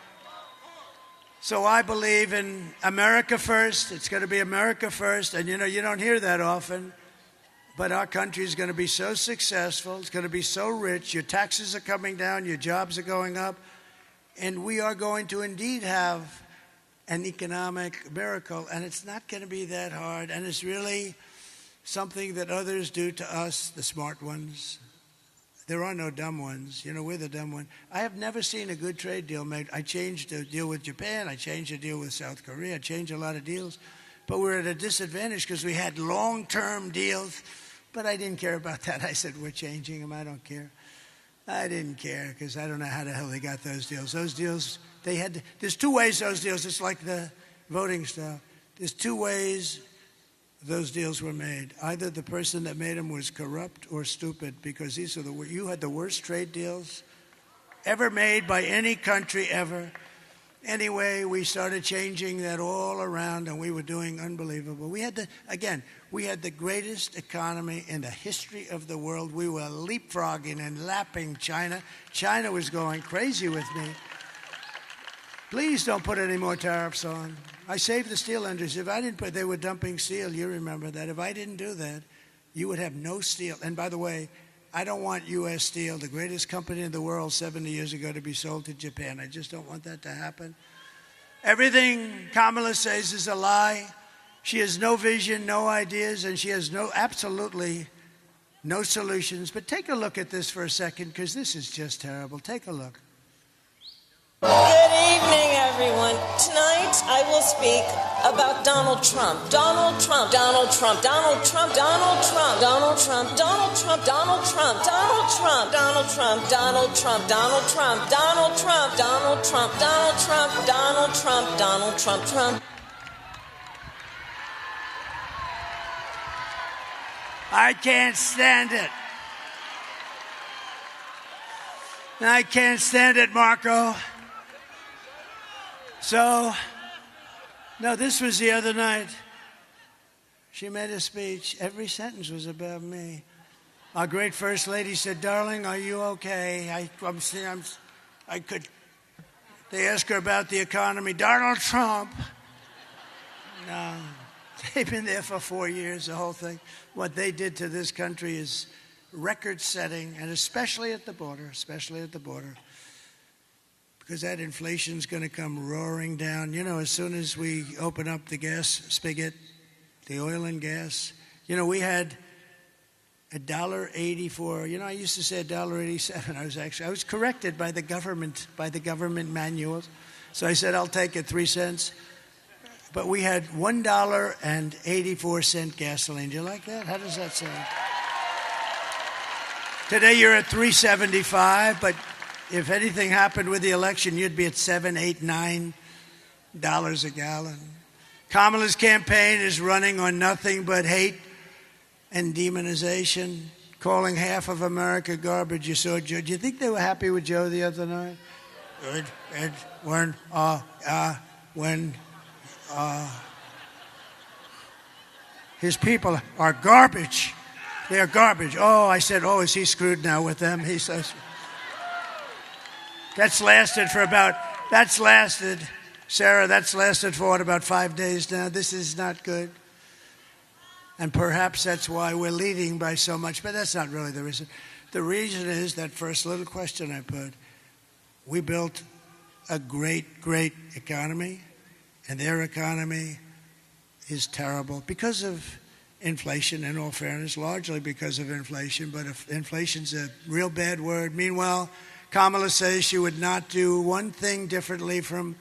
B: So I believe in America first. It's going to be America first. And, you don't hear that often. But our country is going to be so successful. It's going to be so rich. Your taxes are coming down. Your jobs are going up. And we are going to indeed have an economic miracle. And it's not going to be that hard. And it's really something that others do to us, the smart ones. There are no dumb ones. We're the dumb one. I have never seen a good trade deal made. I changed the deal with Japan. I changed the deal with South Korea. I changed a lot of deals. But we're at a disadvantage because we had long-term deals. But I didn't care about that. I said, we're changing them. I don't care. I didn't care because I don't know how the hell they got those deals. Those deals, there's two ways those deals, it's like the voting stuff. There's two ways those deals were made. Either the person that made them was corrupt or stupid, because you had the worst trade deals ever made by any country ever. Anyway, we started changing that all around, and we were doing unbelievable. We had the greatest economy in the history of the world. We were leapfrogging and lapping China. China was going crazy with me. Please don't put any more tariffs on. I saved the steel industry. If I didn't they were dumping steel. You remember that. If I didn't do that, you would have no steel. And by the way, I don't want U.S. Steel, the greatest company in the world 70 years ago, to be sold to Japan. I just don't want that to happen. Everything Kamala says is a lie. She has no vision, no ideas, and she has absolutely no solutions. But take a look at this for a second, because this is just terrible. Take a look.
K: Good evening, everyone. Tonight, I will speak about Donald Trump. Donald Trump. Donald Trump. Donald Trump. Donald Trump. Donald Trump. Donald Trump. Donald Trump. Donald Trump. Donald Trump. Donald Trump. Donald Trump. Donald Trump. Donald Trump. Donald Trump. Donald Trump. Donald Trump. Trump.
B: I can't stand it. I can't stand it, Marco. So, no, this was the other night. She made a speech. Every sentence was about me. Our great First Lady said, "Darling, are you okay?" They asked her about the economy. Donald Trump. No, they've been there for 4 years, the whole thing. What they did to this country is record-setting, and especially at the border, because that inflation's going to come roaring down. As soon as we open up the gas spigot, the oil and gas, we had $1.84. I used to say $1.87. I was corrected by the government manuals. So I said, I'll take it 3 cents. But we had $1.84 gasoline. Do you like that? How does that sound? Today you're at $3.75, but if anything happened with the election, you'd be at $7, $8, $9 a gallon. Kamala's campaign is running on nothing but hate and demonization, calling half of America garbage. You saw Joe. Do you think they were happy with Joe the other night? His people are garbage. They are garbage. Oh, I said, is he screwed now with them? He says. That's lasted, Sarah, for about 5 days now. This is not good. And perhaps that's why we're leading by so much, but that's not really the reason. The reason is that first little question I put. We built a great, great economy, and their economy is terrible because of inflation, in all fairness, largely because of inflation, but if inflation's a real bad word. Meanwhile, Kamala says she would not do one thing differently from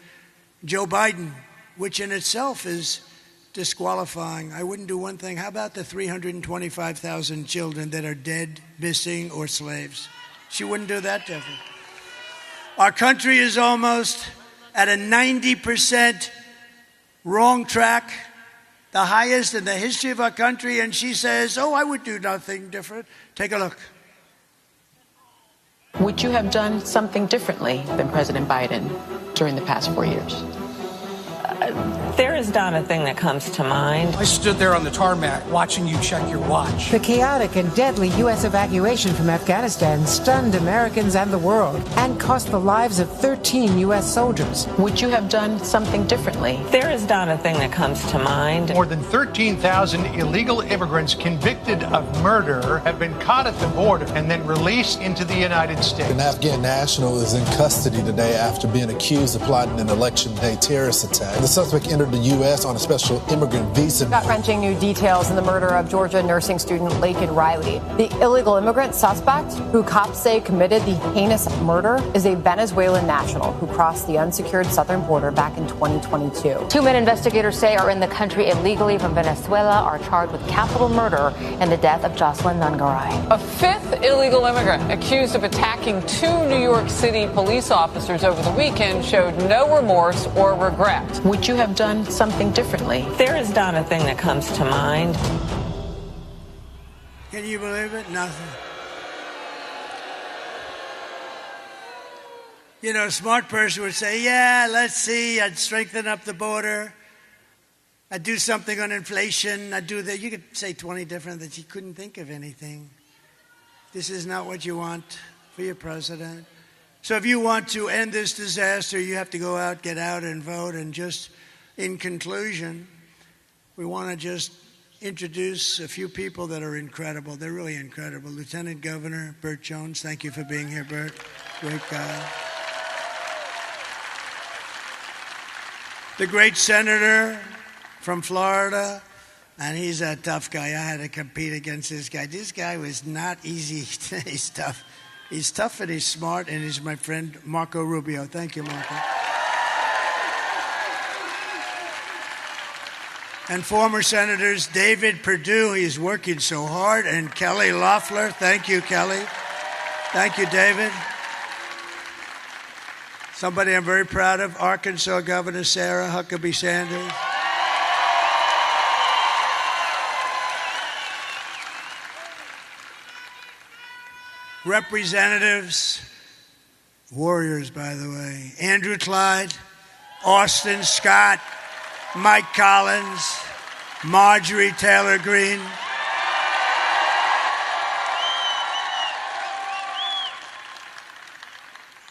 B: Joe Biden, which in itself is disqualifying. I wouldn't do one thing. How about the 325,000 children that are dead, missing, or slaves? She wouldn't do that different. Our country is almost at a 90% wrong track, the highest in the history of our country, and she says, oh, I would do nothing different. Take a look.
L: Would you have done something differently than President Biden during the past 4 years?
K: There is not a thing that comes to mind.
M: I stood there on the tarmac watching you check your watch.
N: The chaotic and deadly U.S. evacuation from Afghanistan stunned Americans and the world and cost the lives of 13 U.S. soldiers.
L: Would you have done something differently?
K: There is not a thing that comes to mind.
O: More than 13,000 illegal immigrants convicted of murder have been caught at the border and then released into the United States.
P: An Afghan national is in custody today after being accused of plotting an election day terrorist attack. The suspect entered the U.S. on a special immigrant visa.
Q: Gut-wrenching new details in the murder of Georgia nursing student Laken Riley. The illegal immigrant suspect, who cops say committed the heinous murder, is a Venezuelan national who crossed the unsecured southern border back in 2022.
H: 2 men investigators say are in the country illegally from Venezuela are charged with capital murder in the death of Jocelyn Nungaray.
R: A 5th illegal immigrant accused of attacking 2 New York City police officers over the weekend showed no remorse or regret.
L: Would you have done something differently?
K: There is not a thing that comes to mind.
B: Can you believe it? Nothing. You know, a smart person would say, yeah, let's see, I'd strengthen up the border. I'd do something on inflation. I'd do that. You could say 20 different that you couldn't think of anything. This is not what you want for your president. So if you want to end this disaster, you have to go out, get out and vote. And just in conclusion, we want to just introduce a few people that are incredible. They're really incredible. Lieutenant Governor Burt Jones, thank you for being here, Burt. Great guy. The great senator from Florida, and he's a tough guy. I had to compete against this guy. This guy was not easy. He's tough. He's tough and he's smart, and he's my friend Marco Rubio. Thank you, Marco. And former Senators David Perdue, he's working so hard, and Kelly Loeffler. Thank you, Kelly. Thank you, David. Somebody I'm very proud of, Arkansas Governor Sarah Huckabee Sanders. Representatives, warriors, by the way, Andrew Clyde, Austin Scott, Mike Collins, Marjorie Taylor Greene.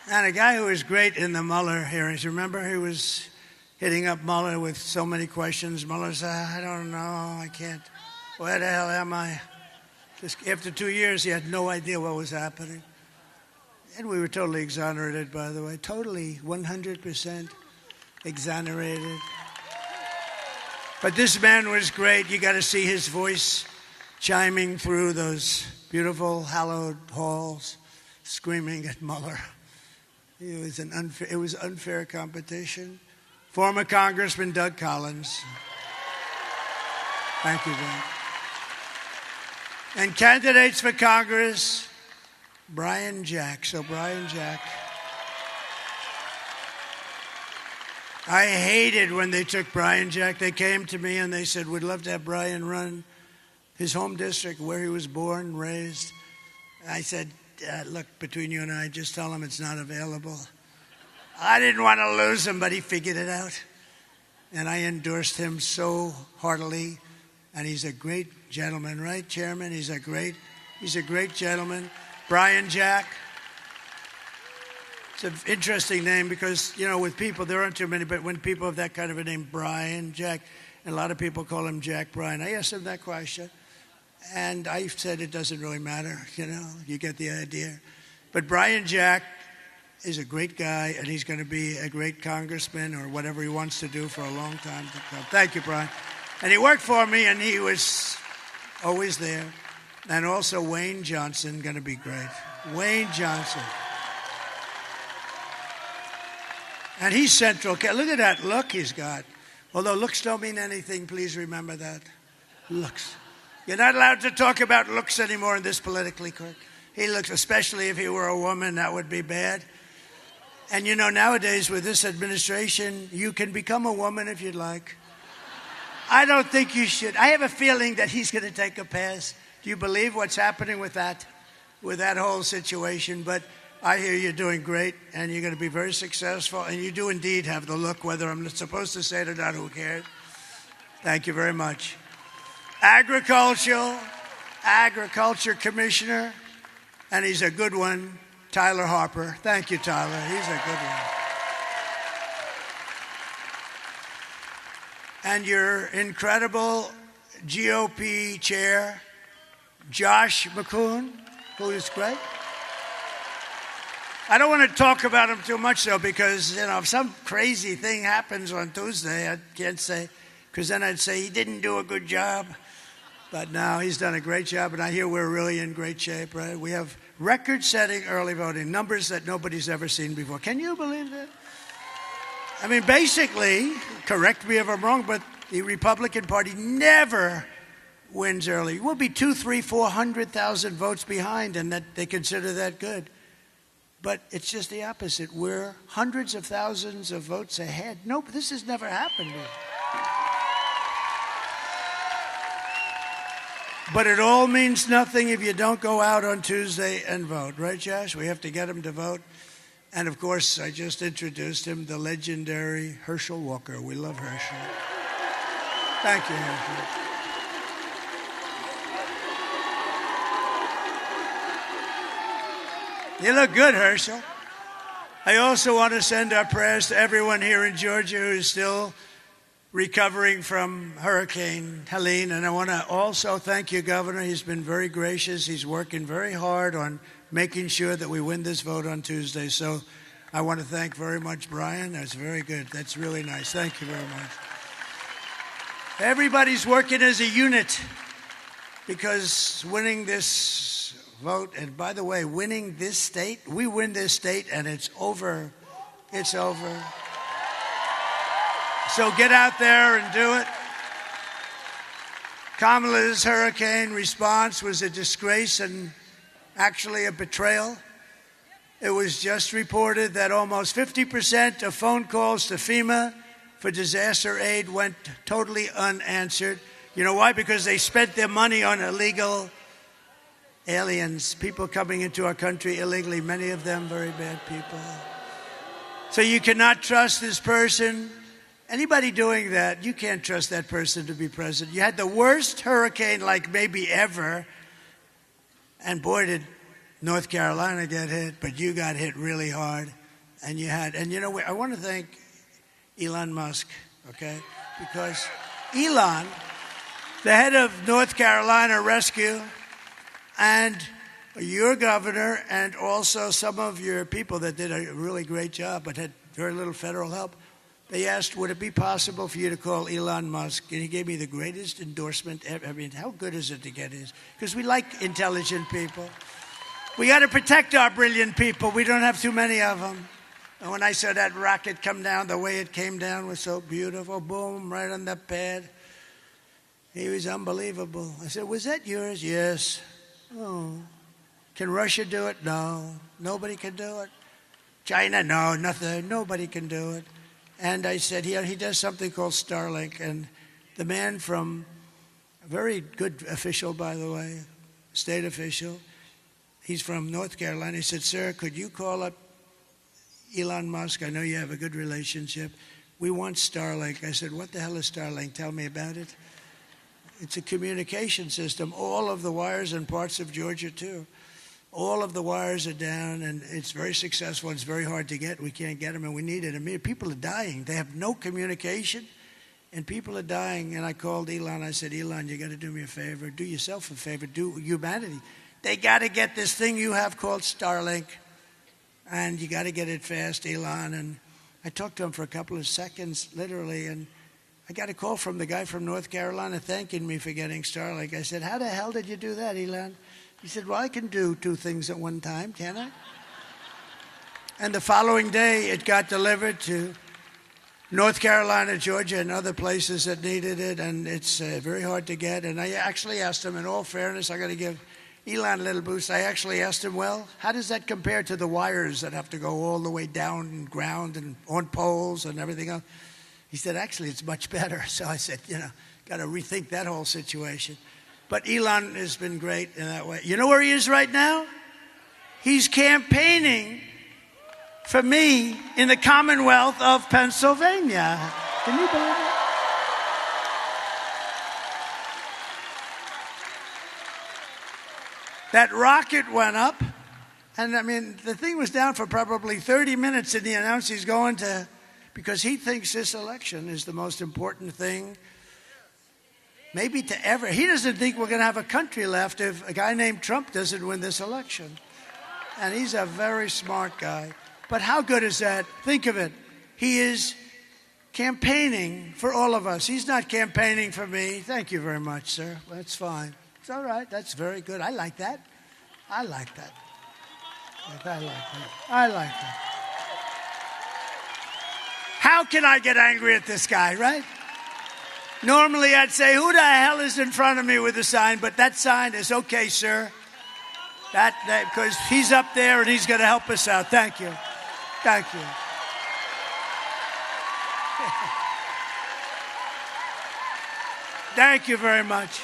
B: And a guy who was great in the Mueller hearings. Remember, he was hitting up Mueller with so many questions. Mueller said, I don't know, I can't. Where the hell am I? Just after 2 years, he had no idea what was happening. And we were totally exonerated, by the way. Totally, 100% exonerated. But this man was great. You got to see his voice chiming through those beautiful, hallowed halls, screaming at Mueller. It was unfair competition. Former Congressman Doug Collins. Thank you, Doug. And candidates for Congress, Brian Jack. So Brian Jack. I hated when they took Brian Jack. They came to me and they said, we'd love to have Brian run his home district where he was born, raised. I said, look, between you and I, just tell him it's not available. I didn't want to lose him, but he figured it out. And I endorsed him so heartily. And he's a great gentleman, right, Chairman? He's a great gentleman. Brian Jack. It's an interesting name because, you know, with people, there aren't too many, but when people have that kind of a name, Brian Jack, and a lot of people call him Jack Bryan. I asked him that question, and I said it doesn't really matter, you know, you get the idea. But Brian Jack is a great guy, and he's going to be a great congressman or whatever he wants to do for a long time to come. Thank you, Brian. And he worked for me, and he was always there. And also Wayne Johnson, going to be great. Wayne Johnson. And he's central. Look at that look he's got. Although looks don't mean anything, please remember that. Looks. You're not allowed to talk about looks anymore in this politically correct. He looks, especially if he were a woman, that would be bad. And you know, nowadays with this administration, you can become a woman if you'd like. I don't think you should. I have a feeling that he's going to take a pass. Do you believe what's happening with that whole situation? But I hear you're doing great, and you're going to be very successful, and you do indeed have the look, whether I'm supposed to say it or not, who cares? Thank you very much. Agriculture Commissioner, and he's a good one, Tyler Harper. Thank you, Tyler. He's a good one. And your incredible GOP chair, Josh McCoon, who is great. I don't want to talk about him too much, though, because, you know, if some crazy thing happens on Tuesday, I can't say, because then I'd say he didn't do a good job. But now he's done a great job, and I hear we're really in great shape, right? We have record-setting early voting, numbers that nobody's ever seen before. Can you believe that? I mean, basically, correct me if I'm wrong, but the Republican Party never wins early. We'll be 200,000, 300,000, 400,000 votes behind, and that they consider that good. But it's just the opposite. We're hundreds of thousands of votes ahead. No, this has never happened. But it all means nothing if you don't go out on Tuesday and vote. Right, Josh? We have to get them to vote. And, of course, I just introduced him, the legendary Herschel Walker. We love Herschel. Thank you, Herschel. You look good, Herschel. I also want to send our prayers to everyone here in Georgia who is still recovering from Hurricane Helene. And I want to also thank you, Governor. He's been very gracious. He's working very hard on making sure that we win this vote on Tuesday. So I want to thank very much Brian. That's very good. That's really nice. Thank you very much. Everybody's working as a unit because winning this vote, and by the way, winning this state, we win this state and it's over. It's over. So get out there and do it. Kamala's hurricane response was a disgrace and actually a betrayal. It was just reported that almost 50% of phone calls to FEMA for disaster aid went totally unanswered. You know why? Because they spent their money on illegal aliens, people coming into our country illegally, many of them very bad people. So you cannot trust this person. Anybody doing that, you can't trust that person to be president. You had the worst hurricane like maybe ever, and boy, did North Carolina get hit, but you got hit really hard. And you know, I want to thank Elon Musk, okay? Because Elon, the head of North Carolina Rescue, and your governor, and also some of your people that did a really great job but had very little federal help, they asked, would it be possible for you to call Elon Musk? And he gave me the greatest endorsement ever. I mean, how good is it to get his? Because we like intelligent people. We got to protect our brilliant people. We don't have too many of them. And when I saw that rocket come down, the way it came down was so beautiful. Boom, right on the pad. He was unbelievable. I said, was that yours? Yes. Oh. Can Russia do it? No. Nobody can do it. China? No, nothing. Nobody can do it. And I said, he does something called Starlink. And the man from, a very good official, by the way, state official, he's from North Carolina. He said, sir, could you call up Elon Musk? I know you have a good relationship. We want Starlink. I said, what the hell is Starlink? Tell me about it. It's a communication system. All of the wires in parts of Georgia, too. All of the wires are down, and it's very successful. It's very hard to get. We can't get them, and we need it. I mean, people are dying. They have no communication, and people are dying. And I called Elon. I said, Elon, you got to do me a favor. Do yourself a favor. Do humanity. They got to get this thing you have called Starlink, and you got to get it fast, Elon. And I talked to him for a couple of seconds, literally, and I got a call from the guy from North Carolina thanking me for getting Starlink. I said, how the hell did you do that, Elon? He said, well, I can do two things at one time, can't I? And the following day, it got delivered to North Carolina, Georgia, and other places that needed it, and it's very hard to get. And I actually asked him, in all fairness, I got to give Elon a little boost. I actually asked him, well, how does that compare to the wires that have to go all the way down and ground and on poles and everything else? He said, actually, it's much better. So I said, got to rethink that whole situation. But Elon has been great in that way. You know where he is right now? He's campaigning for me in the Commonwealth of Pennsylvania. Can you believe it? That rocket went up, and I mean, the thing was down for probably 30 minutes, and he announced he's going to, because he thinks this election is the most important thing maybe to ever. He doesn't think we're going to have a country left if a guy named Trump doesn't win this election. And he's a very smart guy. But how good is that? Think of it. He is campaigning for all of us. He's not campaigning for me. Thank you very much, sir. That's fine. It's all right. That's very good. I like that. I like that. I like that. I like that. How can I get angry at this guy, right? Normally I'd say, who the hell is in front of me with a sign? But that sign is okay, sir. That because he's up there and he's going to help us out. Thank you. Thank you. Thank you very much.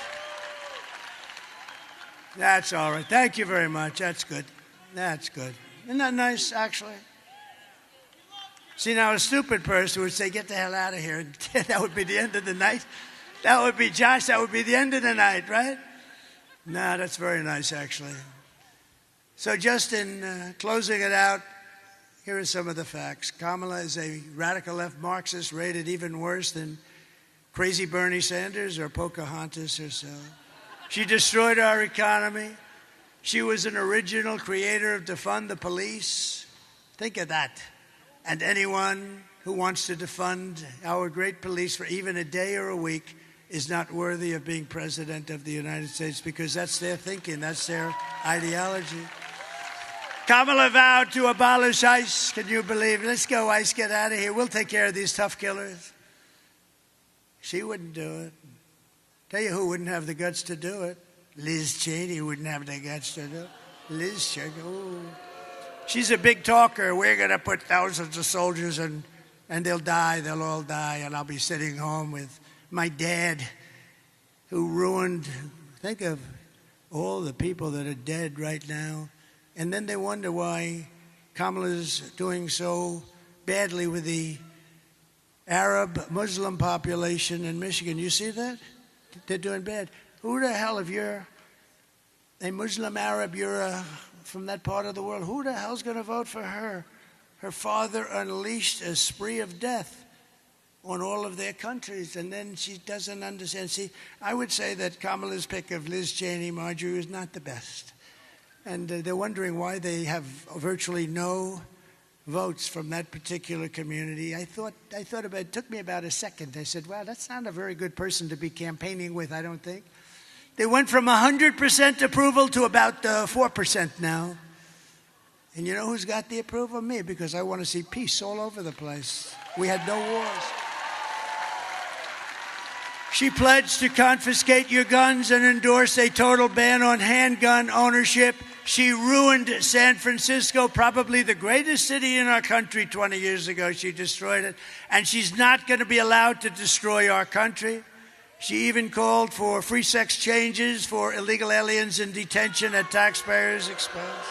B: That's all right. Thank you very much. That's good. That's good. Isn't that nice, actually? See, now a stupid person would say, get the hell out of here. That would be the end of the night. That would be, Josh, that would be the end of the night, right? No, that's very nice, actually. So just in closing it out, here are some of the facts. Kamala is a radical left Marxist rated even worse than crazy Bernie Sanders or Pocahontas herself. She destroyed our economy. She was an original creator of defund the police. Think of that. And anyone who wants to defund our great police for even a day or a week is not worthy of being president of the United States, because that's their thinking, that's their ideology. Kamala vowed to abolish ICE. Can you believe it? Let's go, ICE, get out of here. We'll take care of these tough killers. She wouldn't do it. Tell you who wouldn't have the guts to do it. Liz Cheney wouldn't have the guts to do it. Liz Cheney, ooh. She's a big talker. We're going to put thousands of soldiers and they'll die. They'll all die. And I'll be sitting home with my dad who ruined, think of all the people that are dead right now. And then they wonder why Kamala's doing so badly with the Arab Muslim population in Michigan. You see that? They're doing bad. Who the hell, if you're a Muslim Arab, you're from that part of the world, who the hell's going to vote for her? Her father unleashed a spree of death on all of their countries, and then she doesn't understand. See, I would say that Kamala's pick of Liz Cheney, Marjorie, is not the best. And they're wondering why they have virtually no votes from that particular community. I thought about it. It took me about a second. I said, wow, that's not a very good person to be campaigning with, I don't think. They went from 100% approval to about 4% now. And you know who's got the approval? Me, because I want to see peace all over the place. We had no wars. She pledged to confiscate your guns and endorse a total ban on handgun ownership. She ruined San Francisco, probably the greatest city in our country 20 years ago. She destroyed it. And she's not going to be allowed to destroy our country. She even called for free sex changes for illegal aliens in detention at taxpayers' expense.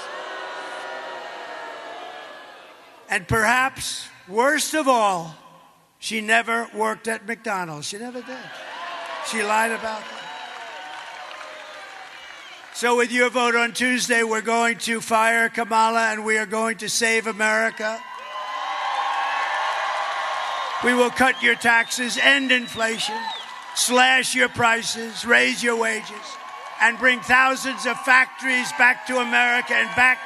B: And perhaps, worst of all, she never worked at McDonald's. She never did. She lied about that. So with your vote on Tuesday, we're going to fire Kamala and we are going to save America. We will cut your taxes, end inflation, slash your prices, raise your wages, and bring thousands of factories back to America and back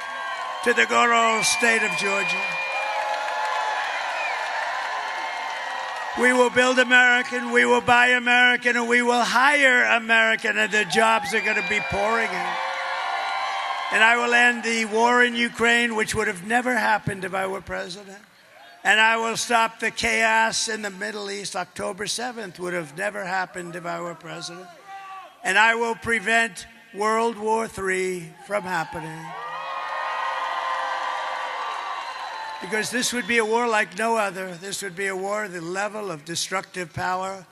B: to the good old state of Georgia. We will build American, we will buy American, and we will hire American, and the jobs are going to be pouring in. And I will end the war in Ukraine, which would have never happened if I were president. And I will stop the chaos in the Middle East. October 7th would have never happened if I were president. And I will prevent World War III from happening. Because this would be a war like no other. This would be a war, the level of destructive power.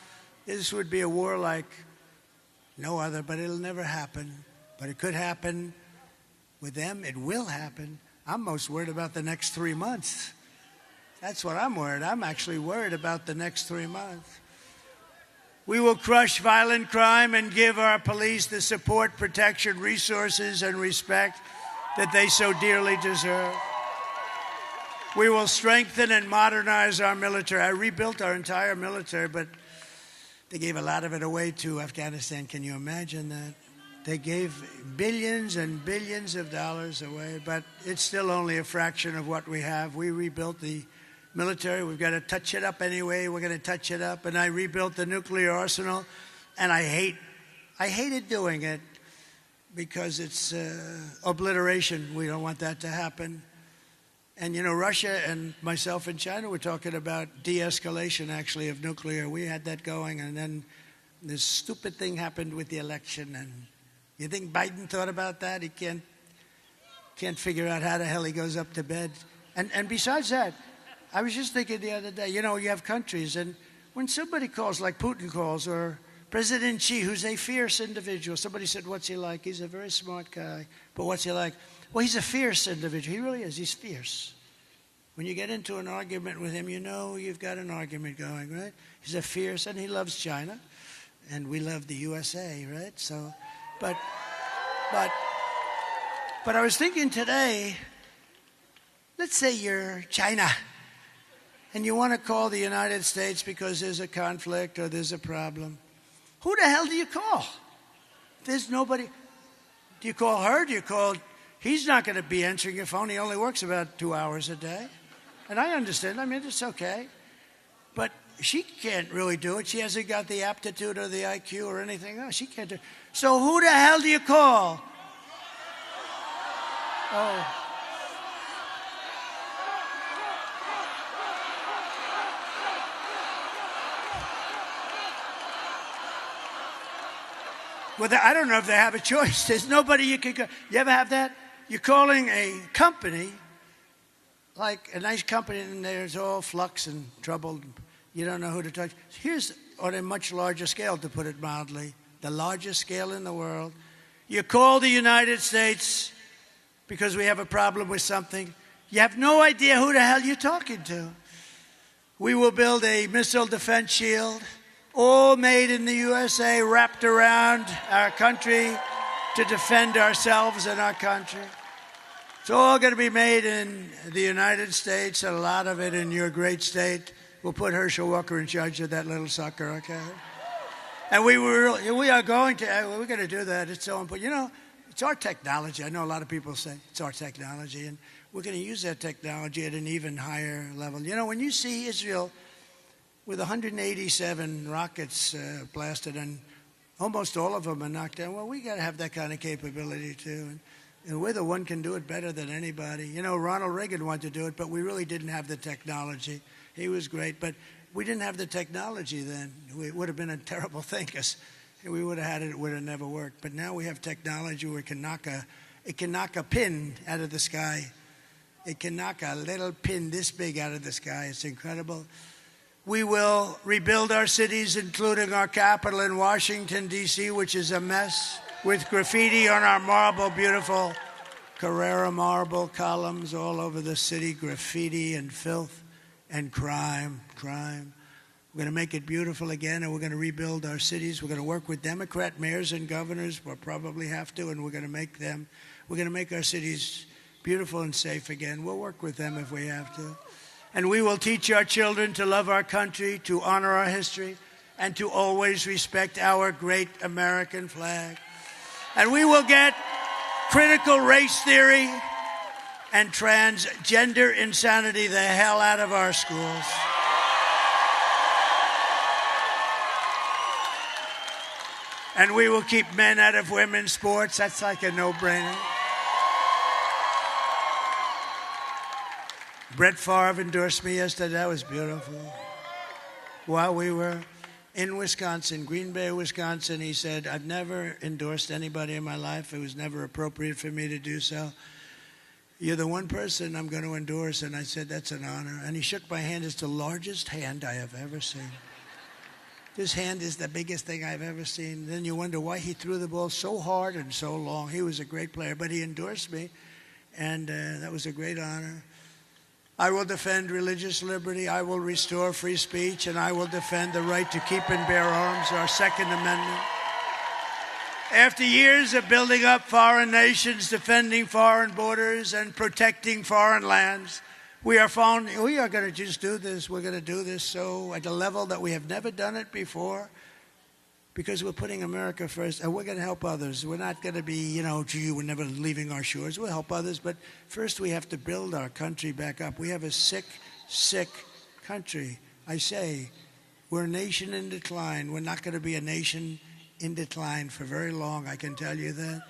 B: This would be a war like no other, but it'll never happen. But it could happen with them. It will happen. I'm most worried about the next 3 months. That's what I'm worried. I'm actually worried about the next 3 months. We will crush violent crime and give our police the support, protection, resources, and respect that they so dearly deserve. We will strengthen and modernize our military. I rebuilt our entire military, but they gave a lot of it away to Afghanistan. Can you imagine that? They gave billions and billions of dollars away, but it's still only a fraction of what we have. We rebuilt the military. We've got to touch it up anyway. We're going to touch it up. And I rebuilt the nuclear arsenal, and I hated doing it because it's obliteration. We don't want that to happen. And, you know, Russia and myself and China were talking about de-escalation, actually, of nuclear. We had that going, and then this stupid thing happened with the election. And you think Biden thought about that? He can't figure out how the hell he goes up to bed. And besides that, I was just thinking the other day, you know, you have countries, and when somebody calls, like Putin calls, or President Xi, who's a fierce individual, somebody said, what's he like? He's a very smart guy, but what's he like? Well, he's a fierce individual. He really is. He's fierce. When you get into an argument with him, you know you've got an argument going, right? He's a fierce, and he loves China, and we love the USA, right? So, but I was thinking today, let's say you're China, and you want to call the United States because there's a conflict or there's a problem. Who the hell do you call? There's nobody. Do you call her? Do you call... He's not going to be answering your phone. He only works about 2 hours a day. And I understand. I mean, it's okay. But she can't really do it. She hasn't got the aptitude or the IQ or anything else. She can't do it. So who the hell do you call? Oh. Well, I don't know if they have a choice. There's nobody you can go. You ever have that? You're calling a company, like a nice company, and there's all flux and trouble. You don't know who to talk to. Here's on a much larger scale, to put it mildly, the largest scale in the world. You call the United States because we have a problem with something. You have no idea who the hell you're talking to. We will build a missile defense shield, all made in the USA, wrapped around our country to defend ourselves and our country. It's all going to be made in the United States, and a lot of it in your great state. We'll put Herschel Walker in charge of that little sucker, okay? And we're going to do that. It's so important. You know, it's our technology. I know a lot of people say it's our technology, and we're going to use that technology at an even higher level. You know, when you see Israel with 187 rockets blasted, and almost all of them are knocked down, well, we got to have that kind of capability too. And we're the one can do it better than anybody. You know, Ronald Reagan wanted to do it, but we really didn't have the technology. He was great, but we didn't have the technology then. It would have been a terrible thing, because we would have had it, it would have never worked. But now we have technology where it can knock a pin out of the sky. It can knock a little pin this big out of the sky. It's incredible. We will rebuild our cities, including our capital in Washington, D.C., which is a mess, with graffiti on our marble, beautiful Carrara marble columns all over the city, graffiti and filth and crime. We're going to make it beautiful again, and we're going to rebuild our cities. We're going to work with Democrat mayors and governors. We'll probably have to, and we're going to make our cities beautiful and safe again. We'll work with them if we have to. And we will teach our children to love our country, to honor our history, and to always respect our great American flag. And we will get critical race theory and transgender insanity the hell out of our schools. And we will keep men out of women's sports. That's like a no-brainer. Brett Favre endorsed me yesterday. That was beautiful. While we were in Wisconsin, Green Bay, Wisconsin, he said, I've never endorsed anybody in my life. It was never appropriate for me to do so. You're the one person I'm going to endorse. And I said, that's an honor. And he shook my hand. It's the largest hand I have ever seen. This hand is the biggest thing I've ever seen. Then you wonder why he threw the ball so hard and so long. He was a great player, but he endorsed me, and that was a great honor. I will defend religious liberty. I will restore free speech, and I will defend the right to keep and bear arms, our Second Amendment. After years of building up foreign nations, defending foreign borders, and protecting foreign lands, we are going to just do this. We're going to do this so at a level that we have never done it before, because we're putting America first, and we're going to help others. We're not going to be, gee, we're never leaving our shores. We'll help others, but first we have to build our country back up. We have a sick, sick country. I say, we're a nation in decline. We're not going to be a nation in decline for very long, I can tell you that.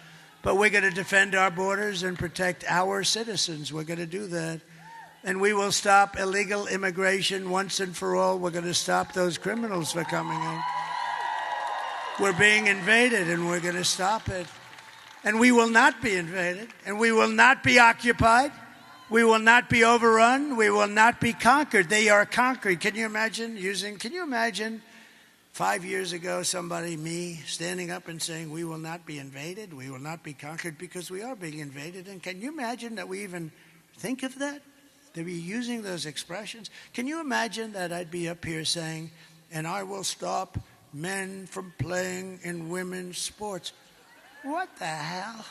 B: But we're going to defend our borders and protect our citizens. We're going to do that. And we will stop illegal immigration once and for all. We're going to stop those criminals from coming in. We're being invaded, and we're going to stop it. And we will not be invaded, and we will not be occupied. We will not be overrun. We will not be conquered. They are conquered. Can you imagine 5 years ago, me, standing up and saying, we will not be invaded, we will not be conquered, because we are being invaded. And can you imagine that we even think of that? To be using those expressions? Can you imagine that I'd be up here saying, and I will stop men from playing in women's sports? What the hell?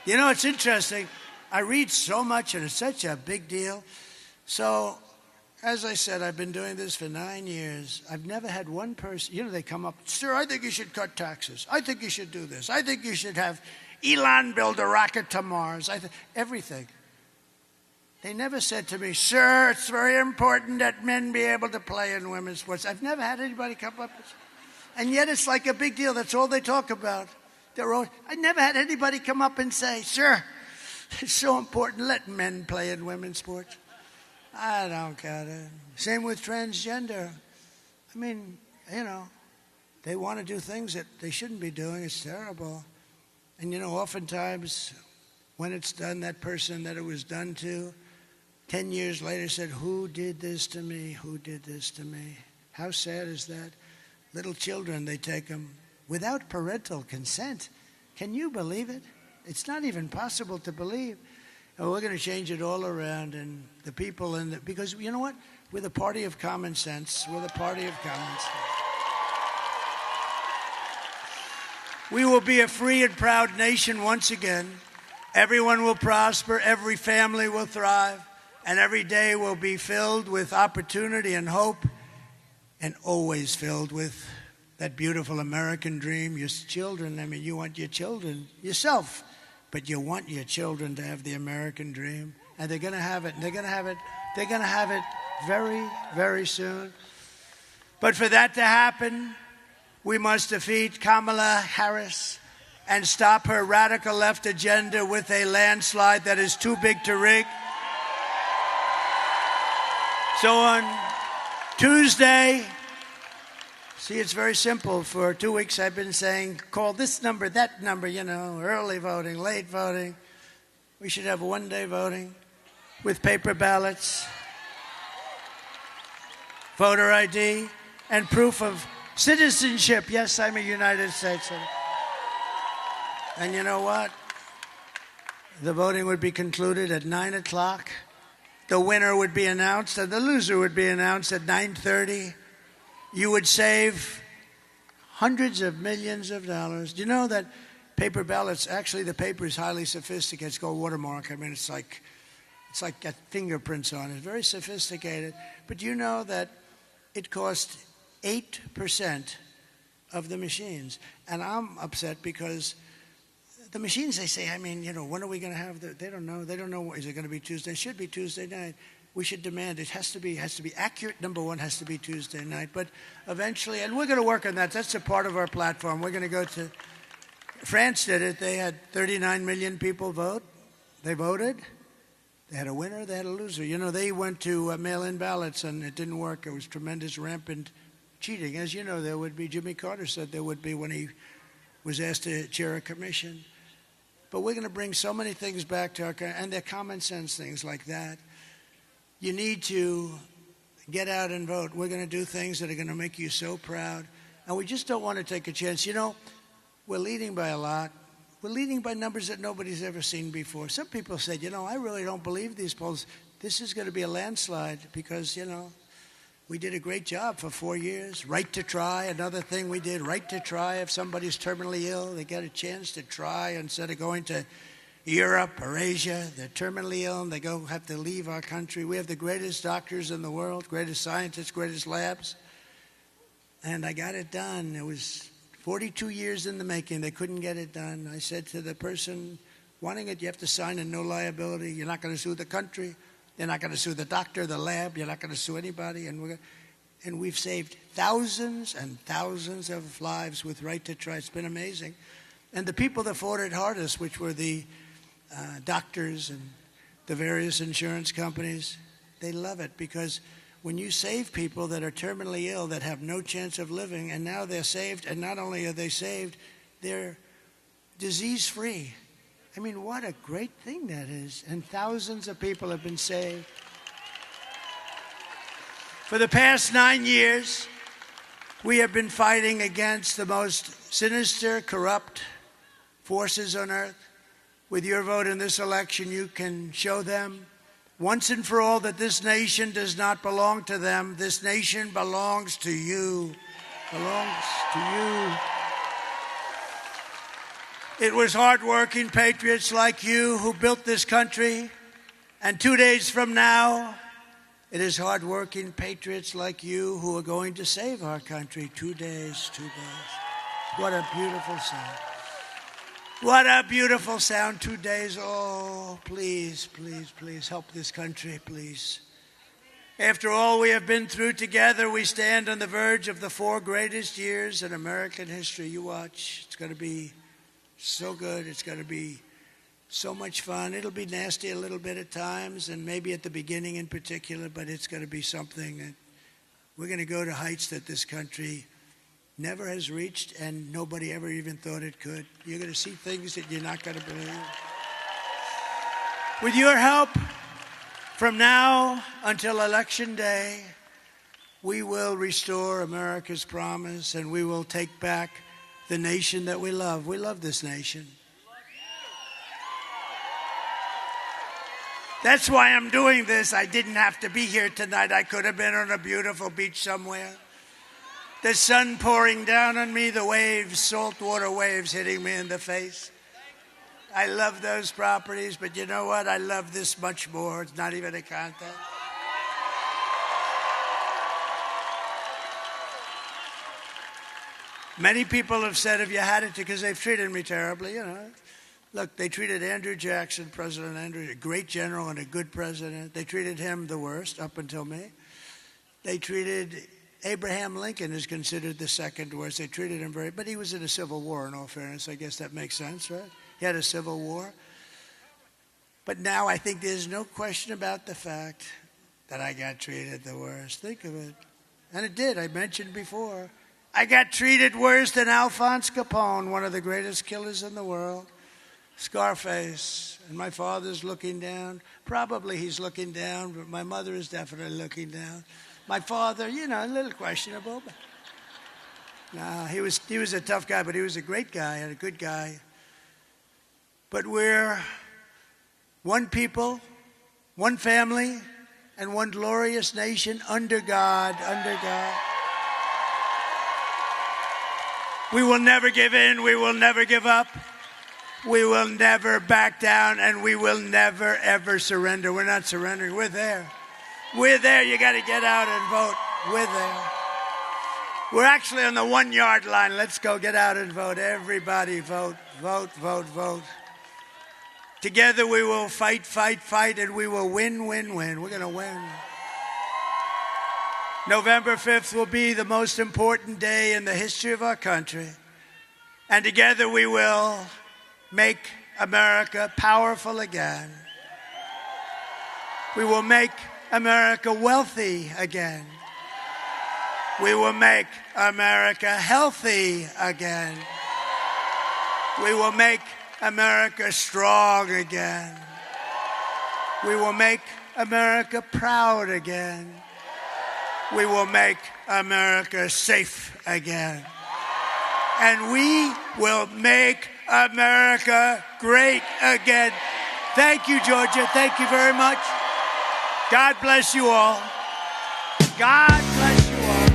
B: It's interesting. I read so much, and it's such a big deal. So, as I said, I've been doing this for 9 years. I've never had one person, they come up, sir, I think you should cut taxes. I think you should do this. I think you should have Elon build a rocket to Mars. Everything. They never said to me, sir, it's very important that men be able to play in women's sports. I've never had anybody come up and yet it's like a big deal. That's all they talk about. I never had anybody come up and say, sir, it's so important, let men play in women's sports. I don't get it. Same with transgender. They want to do things that they shouldn't be doing. It's terrible. And, oftentimes when it's done, that person that it was done to, 10 years later said, who did this to me? Who did this to me? How sad is that? Little children, they take them without parental consent. Can you believe it? It's not even possible to believe. And we're going to change it all around. And the people because you know what? We're the party of common sense. We're the party of common sense. We will be a free and proud nation once again. Everyone will prosper. Every family will thrive. And every day will be filled with opportunity and hope, and always filled with that beautiful American dream. Your children, you want your children, yourself, but you want your children to have the American dream. And they're going to have it. They're going to have it. They're going to have it very, very soon. But for that to happen, we must defeat Kamala Harris and stop her radical left agenda with a landslide that is too big to rig. So on Tuesday, it's very simple. For 2 weeks I've been saying, call this number, that number, early voting, late voting. We should have one-day voting with paper ballots, voter ID, and proof of citizenship. Yes, I'm a United States citizen. And you know what? The voting would be concluded at 9 o'clock. The winner would be announced, and the loser would be announced at 9:30. You would save hundreds of millions of dollars. Do you know that paper ballots, actually the paper is highly sophisticated. It's called watermark. It's like got fingerprints on it. It's very sophisticated. But you know that it cost 8% of the machines. And I'm upset because the machines, they say, when are we going to have they don't know. They don't know. Is it going to be Tuesday? It should be Tuesday night. we should demand it has to be accurate. Number one has to be Tuesday night. But eventually, and we're going to work on that. That's a part of our platform. We're going to go to France did it. They had 39 million people vote. They voted. They had a winner. They had a loser. You know, they went to mail-in ballots, and it didn't work. It was tremendous, rampant cheating. As you know, there would be. Jimmy Carter said there would be when he was asked to chair a commission. But we're going to bring so many things back to our country, and they're common sense things like that. You need to get out and vote. We're going to do things that are going to make you so proud. And we just don't want to take a chance. You know, we're leading by a lot. We're leading by numbers that nobody's ever seen before. Some people said, you know, I really don't believe these polls. This is going to be a landslide because, you know, we did a great job for 4 years. Right to try, another thing we did. Right to try if somebody's terminally ill. They get a chance to try instead of going to Europe or Asia. They're terminally ill and they have to leave our country. We have the greatest doctors in the world, greatest scientists, greatest labs. And I got it done. It was 42 years in the making. They couldn't get it done. I said to the person wanting it, you have to sign a no liability. You're not going to sue the country. You're not going to sue the doctor, the lab. You're not going to sue anybody. And we've saved thousands and thousands of lives with Right to Try. It's been amazing. And the people that fought it hardest, which were the doctors and the various insurance companies, they love it because when you save people that are terminally ill, that have no chance of living, and now they're saved, and not only are they saved, they're disease-free. I mean, what a great thing that is. And thousands of people have been saved. For the past 9 years, we have been fighting against the most sinister, corrupt forces on earth. With your vote in this election, you can show them once and for all that this nation does not belong to them. This nation belongs to you. Belongs to you. It was hardworking patriots like you who built this country. And 2 days from now, it is hardworking patriots like you who are going to save our country. 2 days, 2 days. What a beautiful sound. What a beautiful sound. 2 days. Oh, please, please, please help this country, please. After all we have been through together, we stand on the verge of the 4 greatest years in American history. You watch. It's going to be so good. It's going to be so much fun. It'll be nasty a little bit at times, and maybe at the beginning in particular, but it's going to be something that we're going to go to heights that this country never has reached, and nobody ever even thought it could. You're going to see things that you're not going to believe. With your help, from now until Election Day, we will restore America's promise, and we will take back the nation that we love. We love this nation. That's why I'm doing this. I didn't have to be here tonight. I could have been on a beautiful beach somewhere. The sun pouring down on me, the waves, saltwater waves hitting me in the face. I love those properties, but you know what? I love this much more. It's not even a contest. Many people have said, if you had it, because they've treated me terribly, you know. Look, they treated Andrew Jackson, President Andrew, a great general and a good president. They treated him the worst up until me. They treated Abraham Lincoln is considered the second worst. They treated him but he was in a civil war, in all fairness. I guess that makes sense, right? He had a civil war. But now I think there's no question about the fact that I got treated the worst. Think of it. And it did. I mentioned before. I got treated worse than Alphonse Capone, one of the greatest killers in the world. Scarface. And my father's looking down. Probably he's looking down, but my mother is definitely looking down. My father, you know, a little questionable. But no, he was a tough guy, but he was a great guy and a good guy. But we're one people, one family, and one glorious nation under God, under God. We will never give in. We will never give up. We will never back down, and we will never, ever surrender. We're not surrendering. We're there. We're there. You got to get out and vote. We're there. We're actually on the 1 yard line. Let's go get out and vote. Everybody vote, vote, vote, vote. Together we will fight, fight, fight, and we will win, win, win. We're going to win. November 5th will be the most important day in the history of our country. And together we will make America powerful again. We will make America wealthy again. We will make America healthy again. We will make America strong again. We will make America proud again. We will make America safe again. And we will make America great again. Thank you, Georgia. Thank you very much. God bless you all. God bless you all.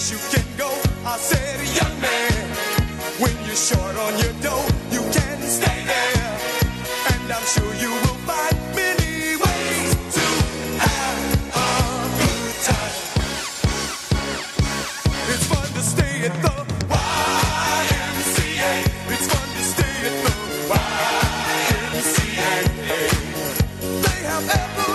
A: You can go. I said, young man, when you're short on your dough, you can stay there. And I'm sure you will find many ways to have a good time. It's fun to stay at the YMCA. It's fun to stay at the YMCA. They have every